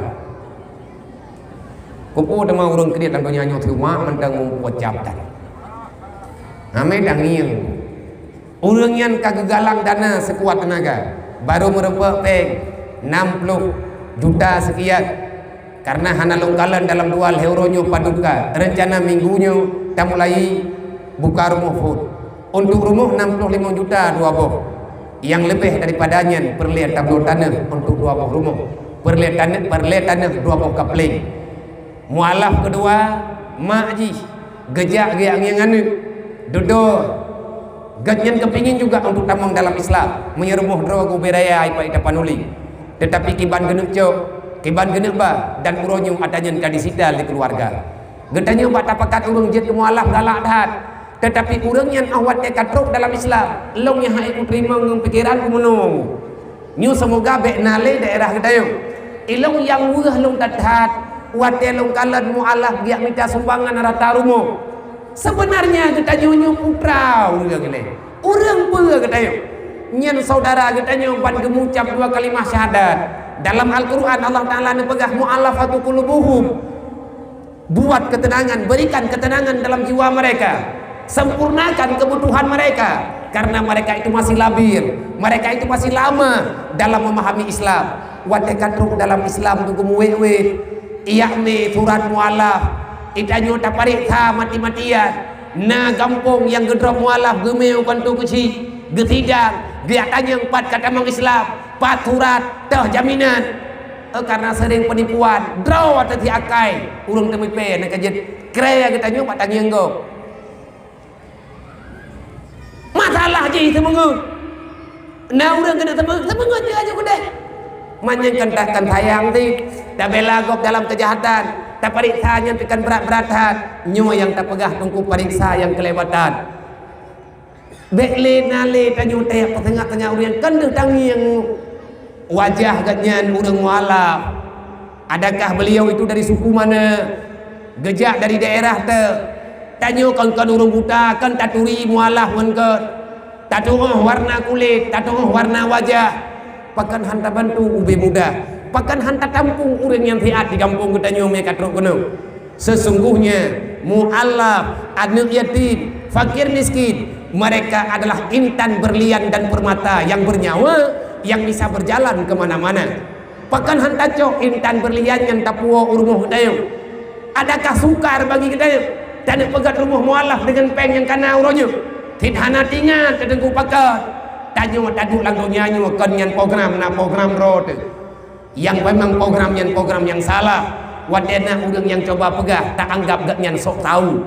Koput ma urang kedit dan nyanyo terima mendang membuat jabatan. Ame dangieng. Urang yang kagagalang dana sekuat tenaga baru merempek peng 60 juta sekian karena hana longgalan dalam 2 euronyo paduka rencana minggunya kita mulai buka rumah food untuk rumah 65 juta 2 buah yang lebih daripadanya perlihat tablo tanah untuk 2 buah rumah perlihat tanah 2 buah kapling mualaf kedua mak ji gejak yang anu duduk ganyan kepingin juga untuk tamang dalam Islam menyerumuh draw guberaya ipa ita panuli tetapi kiban genep cok kiban genep ba dan uronyo adanya kadisital di keluarga getanya ba tapakat urang jet mualaf galak dahat tetapi urang yang awat dekat truk dalam Islam long yang hak ikut terima ngeng pikiran kumunung nyu semoga bek nale daerah getayo ilong yang weuh long dahat wate long kalan mualaf giak minta sumbangan rata rumo. Sebenarnya kita nyunyu putra orang pula kita nyen saudara kita nyumpan gemucap 2 kalimah syahadat dalam Al-Quran Allah Ta'ala nepegah mu'alafatu qulubuhum buat ketenangan, berikan ketenangan dalam jiwa mereka, sempurnakan kebutuhan mereka karena mereka itu masih labir, mereka itu masih lama dalam memahami Islam. Watekatruk dalam Islam tu gumuwe iyakni surat mu'alaf itanyo taparik tha mati-matian na gampong yang gedrop mualaf gemeu kantu kecil getidang giatanya 4 kata mang Islam 4 surat tah jaminan karena sering penipuan draw atau tiakai urang temi pe nak kajet kreya getanyo patang yenggo masalah je temengu na urang kena temengu aja gede manyen kentahkan sayang ti dah bela gop dalam kejahatan tak periksa yang tekan berat-beratan nyo yang tak pegah tungku periksa yang kelewatan bekle nale tanyo teh tengah-tengah urian kendeh tangi yang wajah ganyan urang mualaf adakah beliau itu dari suku mana gejak dari daerah te tanyo kan urang buta kan taturi mualaf men ke tatuh warna kulit tatuh warna wajah pakan hanta bantu ube muda pakan hanta kampung urang yang tiat di kampung getanyo mereka truk kono sesungguhnya mualaf anak yatim fakir miskin mereka adalah intan berlian dan permata yang bernyawa yang bisa berjalan kemana-mana pakan hanta cok intan berlian yang tapuo urumuh getanyo adakah sukar bagi getanyo dan pegat rumah mualaf dengan peng yang kana uronyo tidhana tingan tedengku pakat tanyo taduk langgo nyanyo kenyan program na program road yang memang program yang salah wadena urang yang coba pegah tak anggap gak nyan sok tahu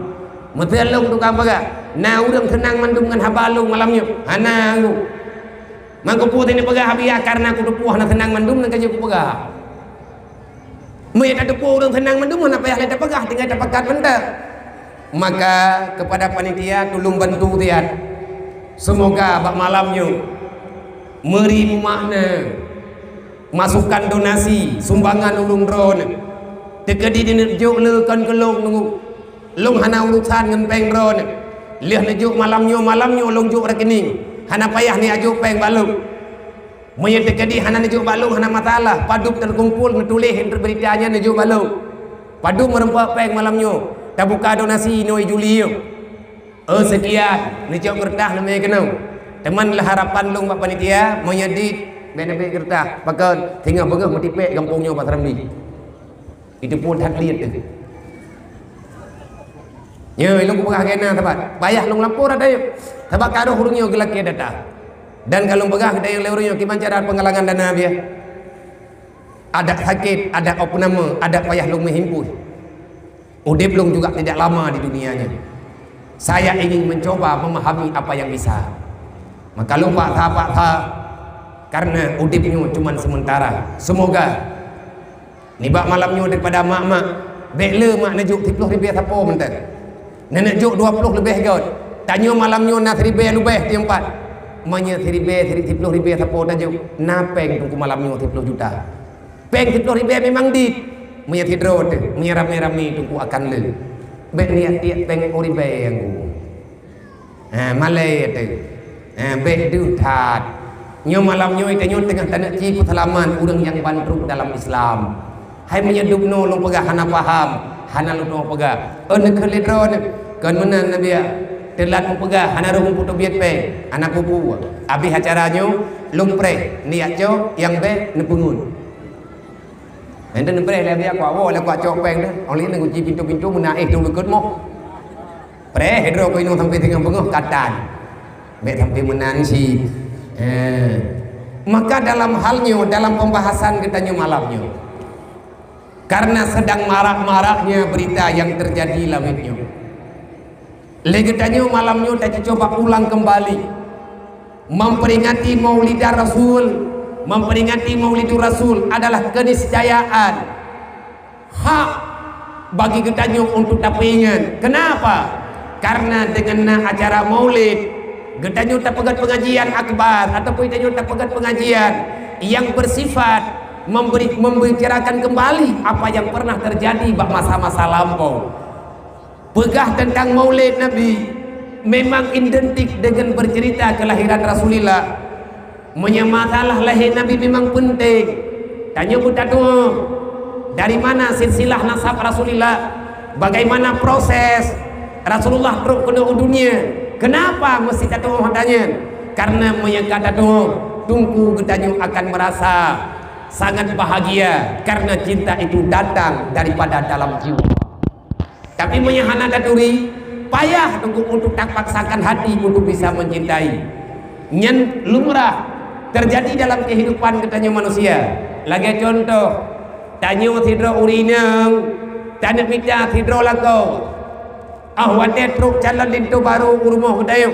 metelung tukang pegah na urang tenang mandum ngan habalung malamnya hana lu mangko putih ni pegah habia karena aku dupuh na tenang mandum nang kaje ku pegah me tak dupuh urang tenang mandum na payah leta pegah tinggal dapat benda maka kepada panitia tolong bantu tiat semoga bak malamnya meri makna masukkan donasi sumbangan ulung drone tekedi dinejuk leukan kelong nunggu long hana urusan ngan peng drone liah nejuk malamnyo long juk rekening hana payah ni ajuk peng balung moye tekedi hana nejuk balung hana masalah paduk terkumpul ngetulih beritanya nejuk balung paduk merempak peng malamnyo tak buka donasi noi Juli sekian nejuk kertas namanya kenau teman lah harapan long pak panitia menyedit benefit kertas pakai tinggal bengah metipek kampungnya Pak Serambi itu pun tak lihat tu ya ilmu pegah kena tempat bayar long lampur ada yuk tempat karo hurungnya gelak ke data Dan kalau pegah kita yang leurunya gimana cara penggalangan dana dia? Ada sakit, ada opname, ada payah lung menghimpun. Udip lung juga tidak lama di dunianya. Saya ingin mencoba memahami apa yang bisa. Maka lupa tak karena udipnya cuma sementara. Semoga nibak malamnya daripada mak-mak bekle mak najuk 30 ribu tapo menten. Nenek juk 20 lebih god. Tanya malamnya nak 1000 lebih di 4. Manya 1000 ribu tapo tajuk. Napeng tunggu malamnya 30 juta. Peng 30 ribu memang dit. Manya tidro tu, menyeram-nyeram ni tunggu akan le. Bek niat dia peng ribu yang ku. Malay tu. Bek du tat. Nyo malamnya itu tengah tanah ci puthalaman urang yang bandruk dalam Islam. Hai menyedupno long pegah hana paham, hana lu pegah. Nak keledron kan menan nabi telat pegah hana rum putu biet pe, anak pupu. Abi acaranya long pre niat jo yang be nepungun. Ente pre le dia kwa wo le kwa cok peng dah. Oli nang kunci pintu-pintu menaik dulu ket mo. Pre hidro ko inung sampai tengah bengoh katan. Be sampai menan si maka dalam halnya dalam pembahasan kita malamnya karena sedang marak-maraknya berita yang terjadi lamitnya legetanya malamnya kita coba ulang kembali memperingati Maulidah Rasul. Memperingati Maulidur Rasul adalah keniscayaan hak bagi kita untuk tapingan. Kenapa? Karena dengan acara maulid kita tak pegat pengajian akbar ataupun kita tak pegat pengajian yang bersifat membicarakan kembali apa yang pernah terjadi bak masa-masa lampau. Pegah tentang maulid Nabi memang identik dengan bercerita kelahiran Rasulullah. Menyamasalah lahir Nabi memang penting. Tanya buta tu dari mana silsilah nasab Rasulullah, bagaimana proses Rasulullah terus ke dunia. Kenapa mesti tahu hadanya? Karena menyangka tahu tunggu gedanyu akan merasa sangat bahagia karena cinta itu datang daripada dalam jiwa. Tapi menyahana daturi payah tunggu untuk tak paksakan hati untuk bisa mencintai. Nyen lumrah terjadi dalam kehidupan gedanyu manusia. Lagi contoh, tanyo tidro urinang, tanah pita tidro langkau. Wate truk jalan lintu baru rumah kedayu.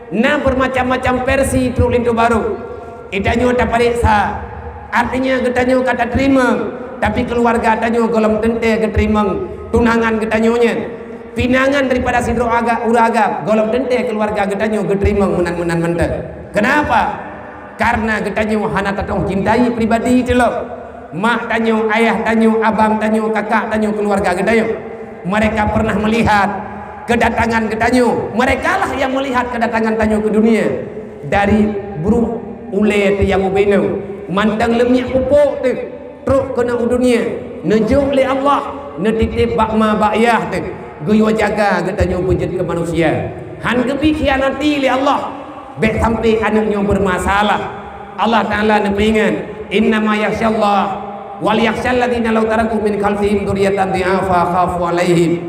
Na bermacam-macam versi truk lintu baru. Idanyo tak periksa. Artinya gedanyo kata terima, tapi keluarga danyo golong tente keterima tunangan gedanyonya. Pinangan daripada sidro uraga golong tente keluarga gedanyo keterima menan mentah. Kenapa? Karena gedanyo hana tatong cintai pribadi itu loh. Mak danyo, ayah danyo, abang danyo, kakak danyo, keluarga gedanyo. Mereka pernah melihat kedatangan gedanyo. Mereka lah yang melihat kedatangan danyo ke dunia dari buruk ule tu yang ubenu mantang lemnya pupuk tu truk kena dunia nejuk li Allah netitip bakma bayah tu guyo jaga gedanyo wujud ke manusia han kebi khianati li Allah bek sampai anaknya bermasalah. Allah Taala nepingan innama yakhsyallah wal yakhsyal ladzina law taraku min khalfihim dzurriyyatan dhi'afa khafu alaihim.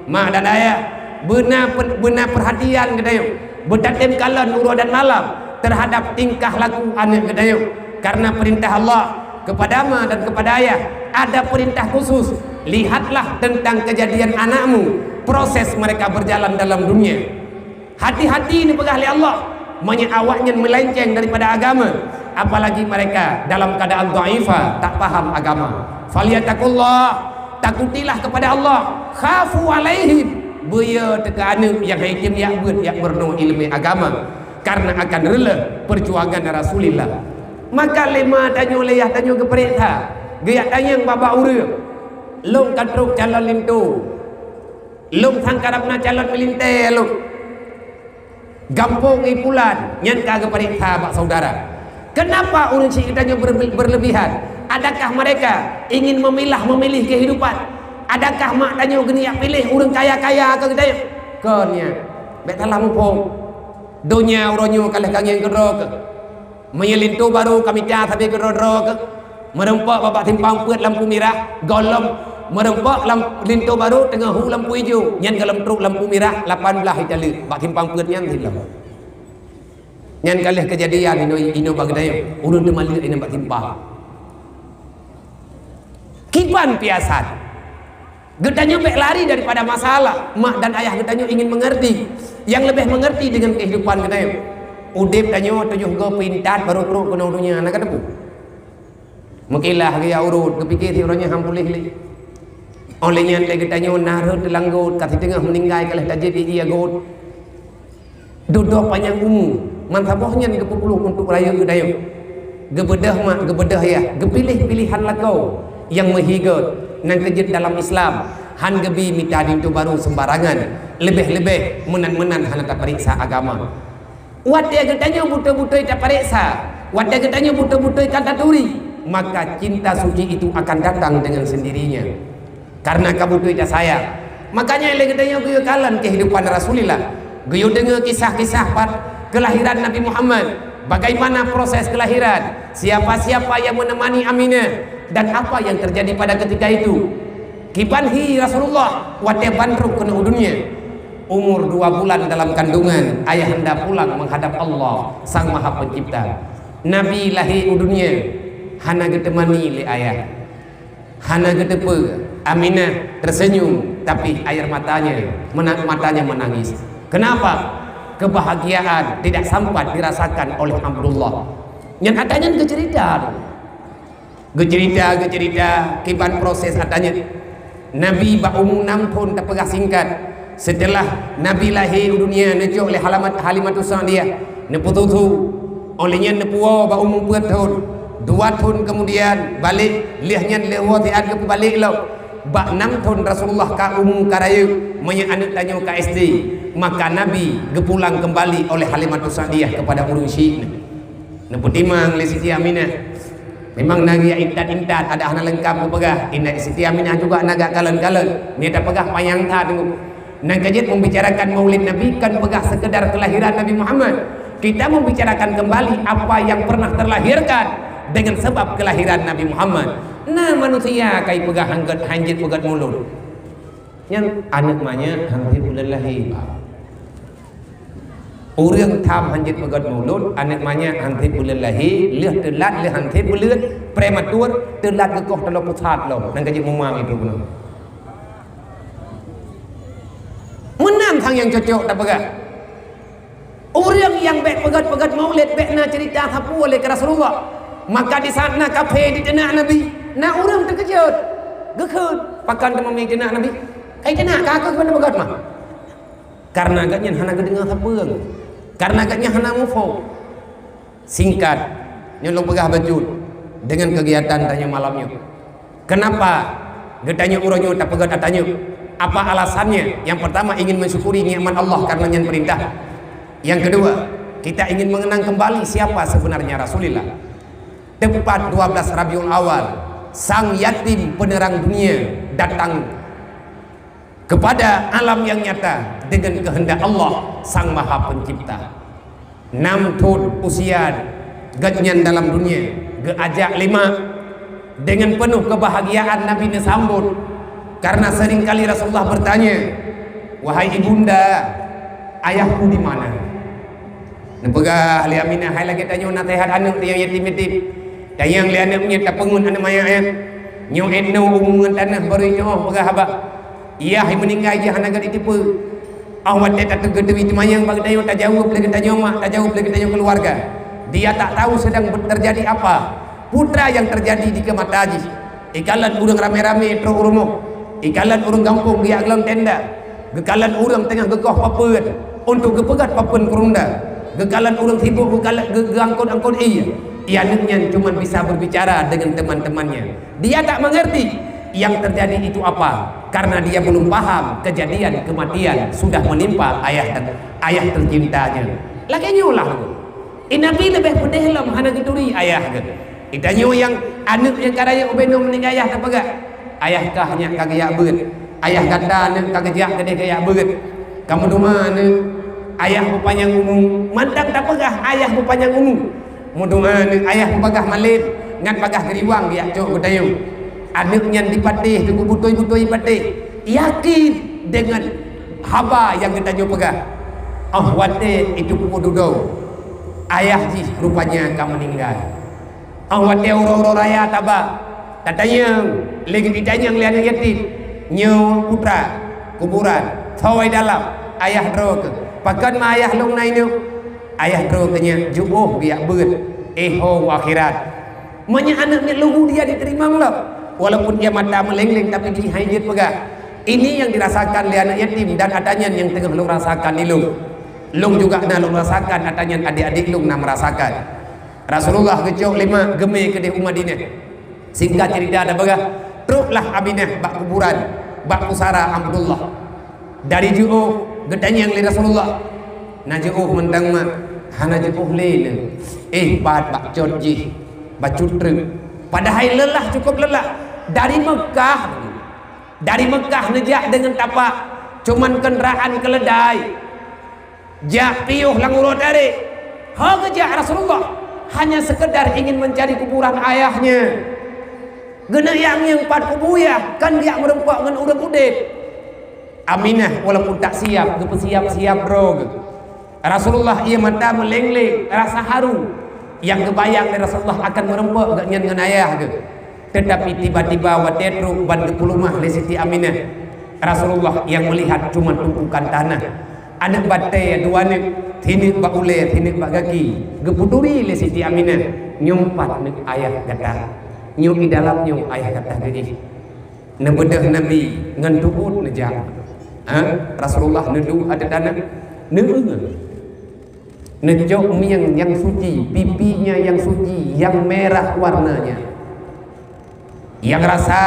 Mak dan ayah benar perhatian gedayo berdatem kala nuro dan malam terhadap tingkah laku anak gedayo. Karena perintah Allah kepada ma dan kepada ayah ada perintah khusus. Lihatlah tentang kejadian anakmu, proses mereka berjalan dalam dunia. Hati-hati ini pegah li Allah, awaknya melenceng daripada agama, apalagi mereka dalam keadaan dhaifah tak paham agama. Falyattaqullah, takutilah kepada Allah, khafu alaihim, beya teka anak yang hakim yang berno ilmu agama, karena akan rela perjuangan Rasulullah. Maka lema tanyo leyah tanyo ke perintah gaya tanyang baba ura long katruk calon lintu long sangkarapna calon melinte long gampung ipulan nyanka ke perintah pak saudara. Kenapa urunsi tanyo berlebihan? Adakah mereka ingin memilih kehidupan? Adakah mak tanyo geniak pilih urang kaya-kaya ke kita kenya betalah mumpung dunia uronyo kalah kangeng kedro ke menyelintu baru kami cah tapi kedro ke merempak bapak timpang puat lampu merah golong merempak lintu baru tengah hu lampu hijau nyan ke lampu merah 18 jali bak timpang puat nyan hilang Nyan kalih kejadian ino bagdayo urun temali ina bak timpah. Kipan piasan. Getanyo bek lari daripada masalah. Mak dan ayah getanyo ingin mengerti. Yang lebih mengerti dengan kehidupan getanyo. Udip tanyo 7 go pintat baru teruk kena dunia anak kata bu. Mekilah dia urut kepikir orangnya hampulih li. Olehnya lagi getanyo narut telanggut kat tengah meninggal kalah tajid dia god. Duduk panjang umum. Mantabohnya ni kepuluh untuk raya gedayo. Gebedah mak gebedah ya. Gepilih pilihan lakau yang mehigot nang kejut dalam Islam. Han gebi minta dintu baru sembarangan. Lebih-lebih menan-menan hana tak periksa agama. Wat dia getanyo buta-buta tak periksa. Wat dia getanyo buta-buta kata turi. Maka cinta suci itu akan datang dengan sendirinya. Karena kamu tu tak sayang. Makanya ele getanyo kekalan kehidupan Rasulullah. Geyo dengar kisah-kisah kelahiran Nabi Muhammad, bagaimana proses kelahiran, siapa-siapa yang menemani Aminah, dan apa yang terjadi pada ketika itu. Kipanhi Rasulullah wate bandruk kena dunia. Umur 2 bulan dalam kandungan, ayahanda pulang menghadap Allah Sang Maha Pencipta. Nabi lahir dunia, hana getemani li ayah, hana getepe. Aminah tersenyum, tapi air matanya menangis. Kenapa? Kebahagiaan tidak sempat dirasakan oleh Abdullah. Yang katanya gecerita kiban proses katanya. Nabi ba umur 6 tahun tak pegah singkat. Setelah Nabi lahir dunia nejo oleh Halimatus Sa'diyah nepututu olehnya nepuwa ba umur 4 tahun. 2 tahun kemudian balik liahnya lewat ke balik lo. Ba 6 tahun Rasulullah ka umur karayu menya anak tanya ka SD. Maka Nabi gepulang kembali oleh Halimatus Sa'diyah kepada urun Syekh. Neputimang le Siti Aminah. Memang nagia intat-intat ada hana lengkap pegah. Indah Siti Aminah juga naga kalen-kalen. Ni tak pegah payang ta tunggu. Nang kajet membicarakan Maulid Nabi kan pegah sekedar kelahiran Nabi Muhammad. Kita membicarakan kembali apa yang pernah terlahirkan dengan sebab kelahiran Nabi Muhammad. Nah manusia kai pegah hanjit pegat mulut. Yang anak manya hampir bulan lahir. Orang tham hanjit pegat mulut, anak manya hampir bulan lahir, lihat telat, lihat hampir bulan prematur, telat gekoh dalam pusat lo, nang kaji mumang itu guna. Menang sang yang cocok tak pegah. Orang yang baik pegat maulid, baik nak cerita apa oleh Rasulullah, maka di sana kafe di tenak Nabi, nak orang terkejut, gekut, pakan teman di tenak Nabi, kai tenak kakak mana pegat mah? Karena agaknya hana kedengar apa. Karena agaknya hana mufo. Singkat nyolong pegah bajut dengan kegiatan tanya malamnya. Kenapa getanya uranyo tak pegat tanya? Apa alasannya? Yang pertama ingin mensyukuri nikmat Allah karena yang perintah. Yang kedua, kita ingin mengenang kembali siapa sebenarnya Rasulullah. Tepat 12 Rabiul Awal, sang yatim penerang dunia datang kepada alam yang nyata dengan kehendak Allah Sang Maha Pencipta. 6 tahun usia ganyan dalam dunia, geajak 5 dengan penuh kebahagiaan Nabi disambut. Karena seringkali Rasulullah bertanya, wahai ibunda, ayahku di mana? Nepegah li Aminah hai lagi tanya nasihat anak dia yatim-yatim. Tayang li anaknya tak pengun anak maya ayat. Nyo eno umungan tanah baru nyo pegah habak. Ia yang meninggal je hana gadi tipu. Awak dia tak tergedewi tu mayang bagi dayo tak jawab lagi tanya mak, tak jawab lagi tanya keluarga. Dia tak tahu sedang terjadi apa. Putra yang terjadi di Kemataji. Ikalan urang rame-rame teruk rumah. Ikalan urang kampung dia alam tenda. Gekalan urang tengah gegoh papeun untuk gepegat papeun kerunda. Gekalan urang sibuk geangkut-angkut iya. Iannya cuma bisa berbicara dengan teman-temannya. Dia tak mengerti yang terjadi itu apa. Karena dia belum paham kejadian kematian sudah menimpa ayah tercintanya. Lagi nyulah. Nabi lebih pedehlam hana geturi ayah ke. Itanya yang anak yang karaya ubeno meninggal ayah tak pegak. Ayah kahnya kagak beut. Ayah kata anak kagak gede kayak beut. Kamu di mana? Ayah panjang umum. Mantang tak pegah ayah panjang umum. Mudu mana ayah pegah malit ngan pegah geriwang dia cok gudayung. Anaknya dipatih tunggu butoi patih. Yakin dengan haba yang kita jumpa pegah. Wate itu duduk. ayah ji rupanya kamu meninggal. Awak dia uro-uro raya tabah. Tatanya lagi ditanya lihat yatim nyu putra kuburan thawai dalam ayah dro ke pakan ma ayah long nai nu ayah dro kenya juoh biak beut ho akhirat manya anak ni lugu dia diterima melok walaupun dia mata meleng-leng tapi di hajat pegah. Ini yang dirasakan oleh anak yatim dan adanya yang tengah long rasakan ni long juga na long rasakan adanya adik-adik long na merasakan. Rasulullah kecok 5 geme ke di Madinah. Singkat cerita ada bagah teruklah Aminah bak kuburan bak pusara Abdullah dari ju'uh gedanya yang li Rasulullah na ju'uh mendang mak hana ju'uh lele bad bak jorji bak cutreng padahal lelah cukup lelah dari Mekah nejak dengan tapak cuman kendaraan keledai jak piuh langurut dari ngejak Rasulullah hanya sekedar ingin mencari kuburan ayahnya. Gena yang pat kubuyah kan dia merempak dengan urang udip. Aminah walaupun tak siap, siap bro. Rasulullah ia mata meleng-leng rasa haru yang kebayang dari Rasulullah akan merempak dengan ayah ke. Tetapi tiba-tiba watetru ban kepulumah li Siti Aminah. Rasulullah yang melihat cuma tumpukan tanah. Anak batai dua ni tinik bak ule tinik bak kaki. Geputuri li Siti Aminah nyumpat nek ayah kata. Nyuk di dalam nyuk ayah kata gini nebedah Nabi ngan tuhut nejak Rasulullah nedu ada tanah nejok miang yang suci pipinya yang suci yang merah warnanya yang rasa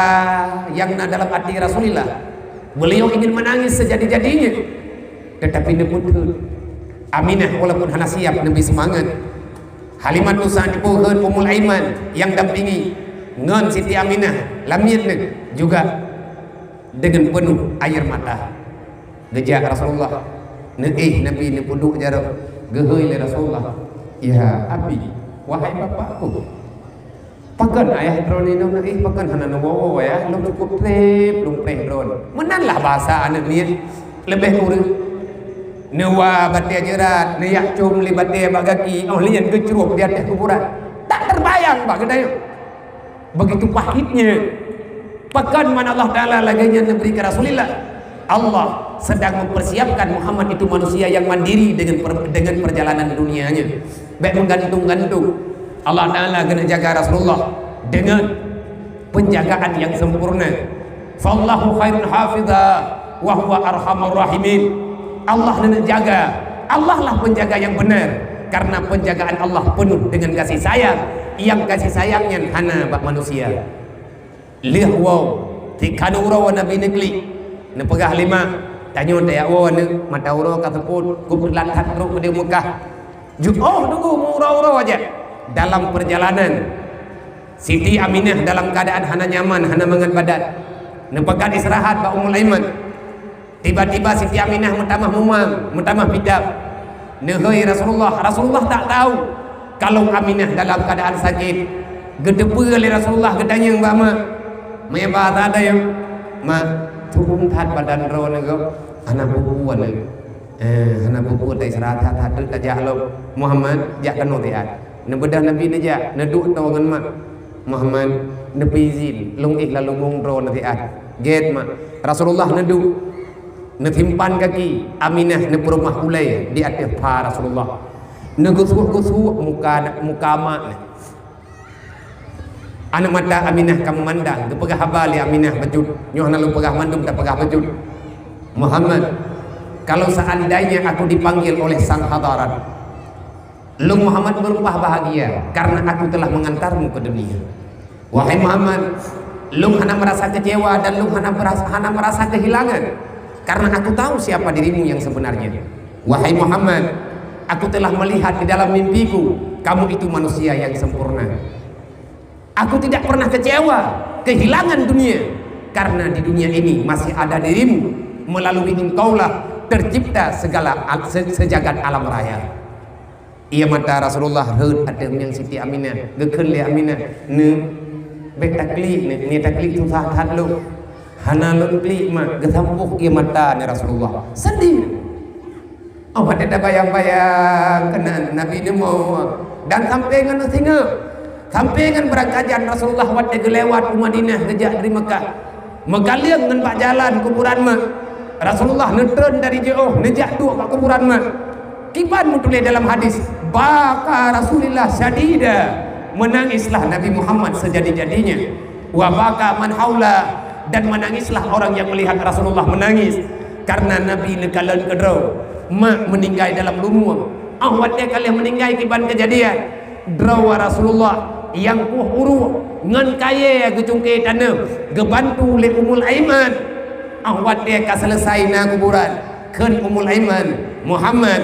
yang dalam hati Rasulullah beliau ingin menangis sejadi-jadinya tetapi nebutut Aminah walaupun hana siap Nabi semangat Halimat Nusa dipuhun Ummul Aiman yang dampingi ngon Siti Aminah lamit juga dengan penuh air mata gejak Rasulullah Nabi ni punduk jarak gehoi le Rasulullah ya abi wahai bapakku pakan ayah drone no pakan hana no bawa ya lu cukup plep drone menanlah bahasa anak ni lebih kurang newa batia jerat neyak cum li batia bagaki lian gecruk di atas kuburan tak terbayang pak kedai begitu pahitnya pekan mana Allah Ta'ala laganya memberikan Rasulullah. Allah sedang mempersiapkan Muhammad itu manusia yang mandiri dengan perjalanan dunianya baik menggantung-gantung. Allah Ta'ala kena jaga Rasulullah dengan penjagaan yang sempurna. Fallahu khairun hafidha wa huwa arhamur rahimin. Allah nak jaga, Allah lah penjaga yang benar karena penjagaan Allah penuh dengan kasih sayang. Yang kasih sayangnya hana bak manusia lih wow tikanu uro nabi negli ne pegah 5 tanyo daya wo ne mata uro ka teput ku berlathat ro ke Mekah juoh nunggu uro aja dalam perjalanan Siti Aminah dalam keadaan hana nyaman hana mangan badan ne pegat istirahat bak Ummul Aiman tiba-tiba Siti Aminah mentamah mumam mentamah bidap ne Rasulullah tak tahu kalau Aminah dalam keadaan sakit gedepe oleh Rasulullah gedanya mbak mak maya bahasa ada yang mak turun tat badan ro nego anak bubuan anak bubuan tai serat tat tajak lo Muhammad jak kanu tiat nebedah Nabi nejak neduk tawangan mak Muhammad nepi izin lung lalu mung ro tiat get mak Rasulullah neduk netimpan kaki Aminah ne rumah ulai di atas pa Rasulullah negusuh muka mak anak mata Aminah kamu mandang kepegah habal ya Aminah bejut nyoh lalu pegah mandum tak pegah bejut Muhammad kalau seandainya aku dipanggil oleh sang hadarat lu Muhammad berupah bahagia karena aku telah mengantarmu ke dunia. Wahai Muhammad lu hana merasa kecewa dan lu hana merasa kehilangan karena aku tahu siapa dirimu yang sebenarnya. Wahai Muhammad aku telah melihat di dalam mimpiku kamu itu manusia yang sempurna. Aku tidak pernah kecewa kehilangan dunia karena di dunia ini masih ada dirimu. Melalui engkaulah tercipta segala sejagat alam raya. Ia mata Rasulullah heud ada yang Siti Aminah gekeun li Aminah ne bek takli ne takli tu sahat lu hana lu kli mak gesampuh ia mata ni Rasulullah sedih. Awak ada bayang-bayang kena Nabi nemu dan sampai dengan singa sampai dengan berangkajan Rasulullah waktu gelewat ke Madinah kejak dari Mekah megaliang dengan pak jalan kuburan mak Rasulullah netern dari jauh nejak dua pak kuburan mak kiban mutulis dalam hadis baka Rasulullah syadida menangislah Nabi Muhammad sejadi-jadinya wa baka man haula dan menangislah orang yang melihat Rasulullah menangis karena Nabi nekalan kedraw mak meninggal dalam lumur awat dia kalian meninggal kiban kejadian drawa Rasulullah yang puh uru ngan kaya gecungke tanah gebantu le Ummul Aiman awat dia ka selesai na kuburan ken Ummul Aiman Muhammad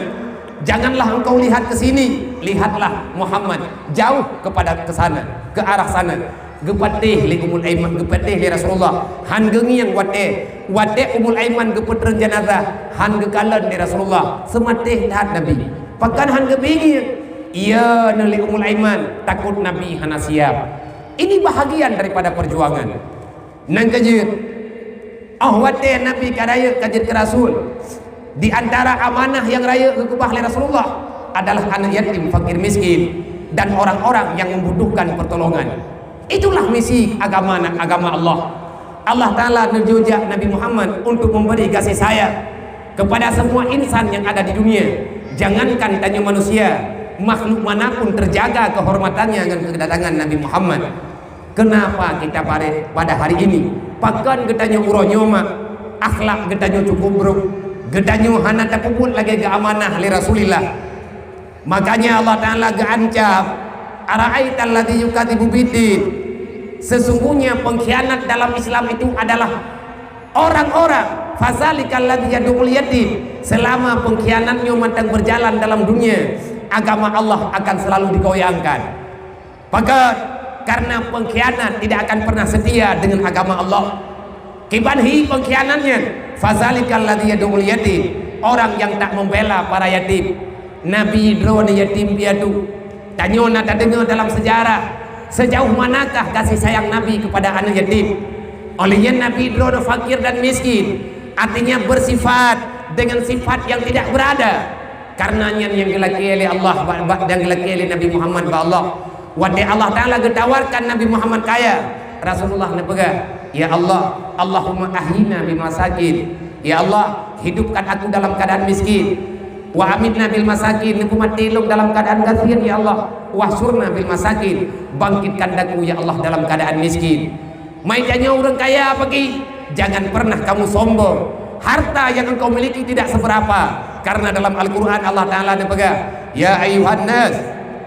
janganlah engkau lihat ke sini lihatlah Muhammad jauh kepada ke sana ke arah sana gepatih li Ummul Aiman gepatih li Rasulullah han gengi yang wate Ummul Aiman gepetren jenazah han gekalan li Rasulullah sematih lihat Nabi pakan han gebingi iya li Ummul Aiman takut Nabi hana siap ini bahagian daripada perjuangan nang kajir wate Nabi kadaya kajir ke Rasul di antara amanah yang raya kekubah li Rasulullah adalah anak yatim fakir miskin dan orang-orang yang membutuhkan pertolongan. Itulah misi agama Allah. Allah Ta'ala menjujak Nabi Muhammad untuk memberi kasih sayang kepada semua insan yang ada di dunia. Jangankan tanya manusia, makhluk manapun terjaga kehormatannya dengan kedatangan Nabi Muhammad. Kenapa kita pada hari ini pakan getanya uronyoma akhlak getanya cukup buruk getanya hana takubut lagi ke amanah li Rasulillah. Makanya Allah Ta'ala gaancam ara'aital ladzi yukadzibu bidin. Sesungguhnya pengkhianat dalam Islam itu adalah orang-orang fazalikal ladzi yad'ul yatim. Selama pengkhianatnya matang berjalan dalam dunia, agama Allah akan selalu digoyangkan. Maka karena pengkhianat tidak akan pernah setia dengan agama Allah. Kibanhi pengkhianatnya fazalikal ladzi yad'ul yatim. Orang yang tak membela para yatim. Nabi drone yatim piatu. Tanyona tak dengar dalam sejarah sejauh manakah kasih sayang Nabi kepada anak yatim. Olehnya Nabi drone fakir dan miskin, artinya bersifat dengan sifat yang tidak berada. Karenanya yang dilaki oleh Allah dan dilaki oleh Nabi Muhammad ba Allah. Wadai Allah Ta'ala getawarkan Nabi Muhammad kaya. Rasulullah nepega, ya Allah, Allahumma ahyina bimasakin. Ya Allah, hidupkan aku dalam keadaan miskin. Wa amitna bil masakin, aku matilung dalam keadaan kasihan ya Allah. Wahsurna bil masakin, bangkitkan daku ya Allah dalam keadaan miskin. Mainnya orang kaya pergi, jangan pernah kamu sombong. Harta yang engkau miliki tidak seberapa, karena dalam Al-Quran Allah Ta'ala nepega, ya ayuhan nas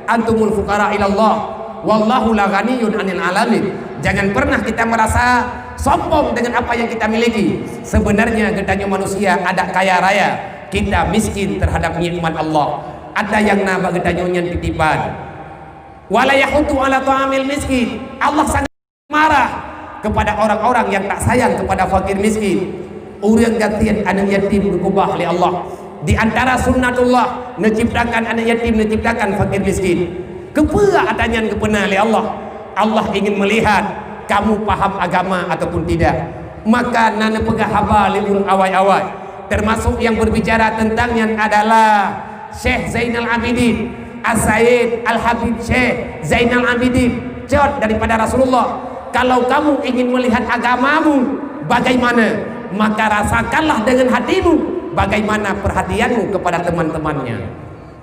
antumul fuqara ilallah wallahu la ghaniyun anil alamin. Jangan pernah kita merasa sombong dengan apa yang kita miliki. Sebenarnya gedanya manusia ada kaya raya, kita miskin terhadap nikmat Allah. Ada yang nambah gedanya titipan. Wala yahutu ala ta'amil miskin. Allah sangat marah kepada orang-orang yang tak sayang kepada fakir miskin. Urang gantian anak yatim berkubah oleh Allah. Di antara sunnatullah menciptakan anak yatim, menciptakan fakir miskin. Kepala adanya kepena oleh Allah. Allah ingin melihat kamu paham agama ataupun tidak. Maka nana pegah haba liur awai-awai. Termasuk yang berbicara tentangnya adalah Syekh Zainal Abidin As-Sayyid Al-Habib Syekh Zainal Abidin jawab daripada Rasulullah, kalau kamu ingin melihat agamamu bagaimana, maka rasakanlah dengan hatimu bagaimana perhatianmu kepada teman-temannya.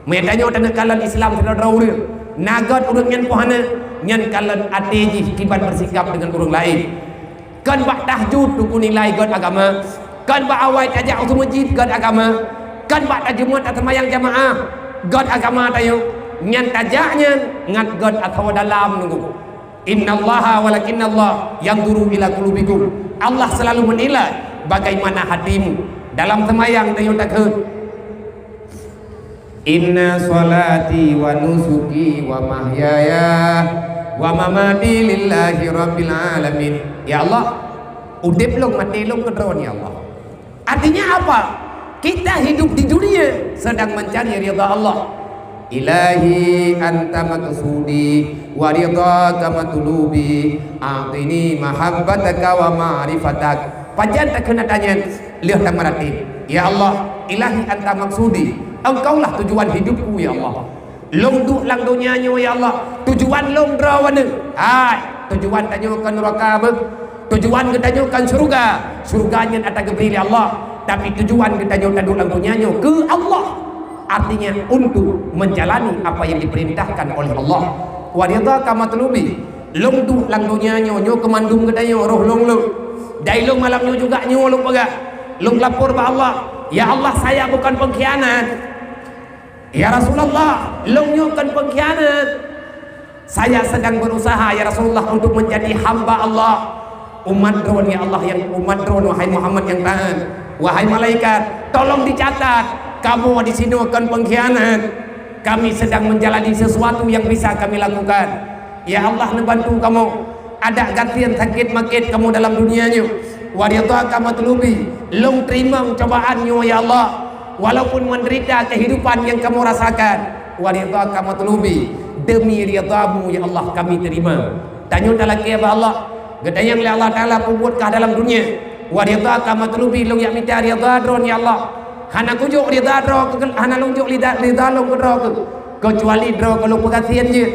Medanya udah nekalan Islam sudah rawur nagot urang nyan pohana nyan kalan ateji kiban bersikap dengan urang lain. Kan bak tahajud tu nilai god agama, kan bak awai tajak untuk masjid god agama, kan bak tajumat atau mayang jamaah god agama tayo nyan tajaknya ngat god atau dalam nunggu. Innallaha walakinnallah yanzuru ila qulubikum. Allah selalu menilai bagaimana hatimu dalam semayang tayo takut. Inna salati wa nusuki wa mahyaya wa mamati lillahi rabbil alamin. Ya Allah, udip long mati long kedron ya Allah. Artinya apa? Kita hidup di dunia sedang mencari ridha Allah. Ilahi anta maqsudi wa ridhaka matlubi, a'tini mahabbataka wa ma'rifatak. Panjang tak kena tanya lihat tamarati. Ya Allah, ilahi anta maqsudi, Engkaulah tujuan hidupku ya Allah. Long duk lang dunianya ya Allah. Tujuan long drawana. Hai, tujuan tanyakan neraka apa? Tujuan kita tanyakan surga. Surganya atas geberi Allah. Tapi tujuan kita tanyakan duk lang dunianya ke Allah. Artinya untuk menjalani apa yang diperintahkan oleh Allah. Wa ridha kama tulubi. Long duk lang dunianya nyo kemandung kita nyo roh long long. Dai long malam nyo juga nyo long pegak. Long lapor ba Allah. Ya Allah, saya bukan pengkhianat. Ya Rasulullah, long kan pengkhianat. Saya sedang berusaha ya Rasulullah untuk menjadi hamba Allah. Umat drone ya Allah, yang umat drone, wahai Muhammad yang taat, wahai malaikat, tolong dicatat kamu di sini akan pengkhianat. Kami sedang menjalani sesuatu yang bisa kami lakukan. Ya Allah, membantu kamu. Ada gantian sakit makit kamu dalam dunianya. Wa ridha kama tulubi. Long terima cobaannya ya Allah. Walaupun menderita kehidupan yang kamu rasakan. Wa ridha kama tulubi. Demi ridhamu ya Allah kami terima. Tanya lagi apa Allah? Gedayang li Allah Ta'ala pembuatkah dalam dunia. Wa ridha kama tulubi. Long yang minta ridha dron ya Allah. Hana kujuk ridha dron. Hana lunjuk ridha long kedro. Kecuali dro kalau pegasian je.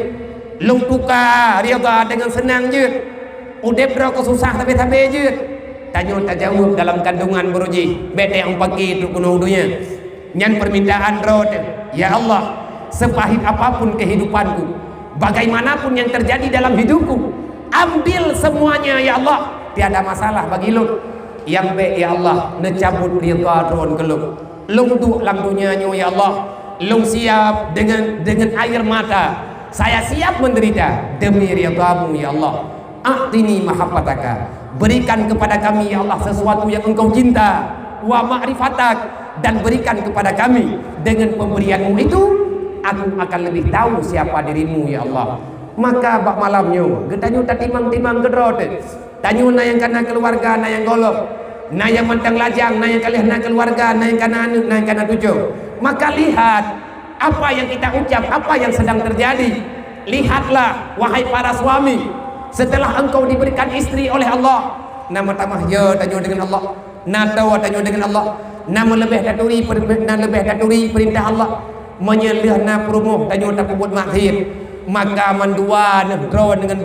Long tukar ridha dengan senang je. Udep dro kesusah tapi je. Tanya tak jawab dalam kandungan beruji. Bete yang pakai itu kuno dunia. Nyan permintaan roh. Ya Allah, sepahit apapun kehidupanku, bagaimanapun yang terjadi dalam hidupku, ambil semuanya ya Allah. Tiada masalah bagi lu. Yang be ya Allah, necabut ridha ron keluk. Lung duk lang dunianya ya Allah. Lung siap dengan air mata. Saya siap menderita demi ridhamu ya Allah. A'tini mahabbataka. Berikan kepada kami ya Allah sesuatu yang engkau cinta. Wa ma'rifatak. Dan berikan kepada kami dengan pemberianmu itu, aku akan lebih tahu siapa dirimu ya Allah. Maka bak malamnya getanyo tak timang-timang gedrot. Tanyo na yang kana keluarga, na yang golok, na yang mantang lajang, na yang kalih na keluarga, na yang kana anak, na yang kana tujuh. Maka lihat apa yang kita ucap, apa yang sedang terjadi. Lihatlah wahai para suami, setelah engkau diberikan istri oleh Allah, nama tamah ya tanyo dengan Allah, natawa tanyo dengan Allah, nama lebih daturi perintah Allah, menyelih na perumuh tanyo tak buat makhir. Maka mandua negro dengan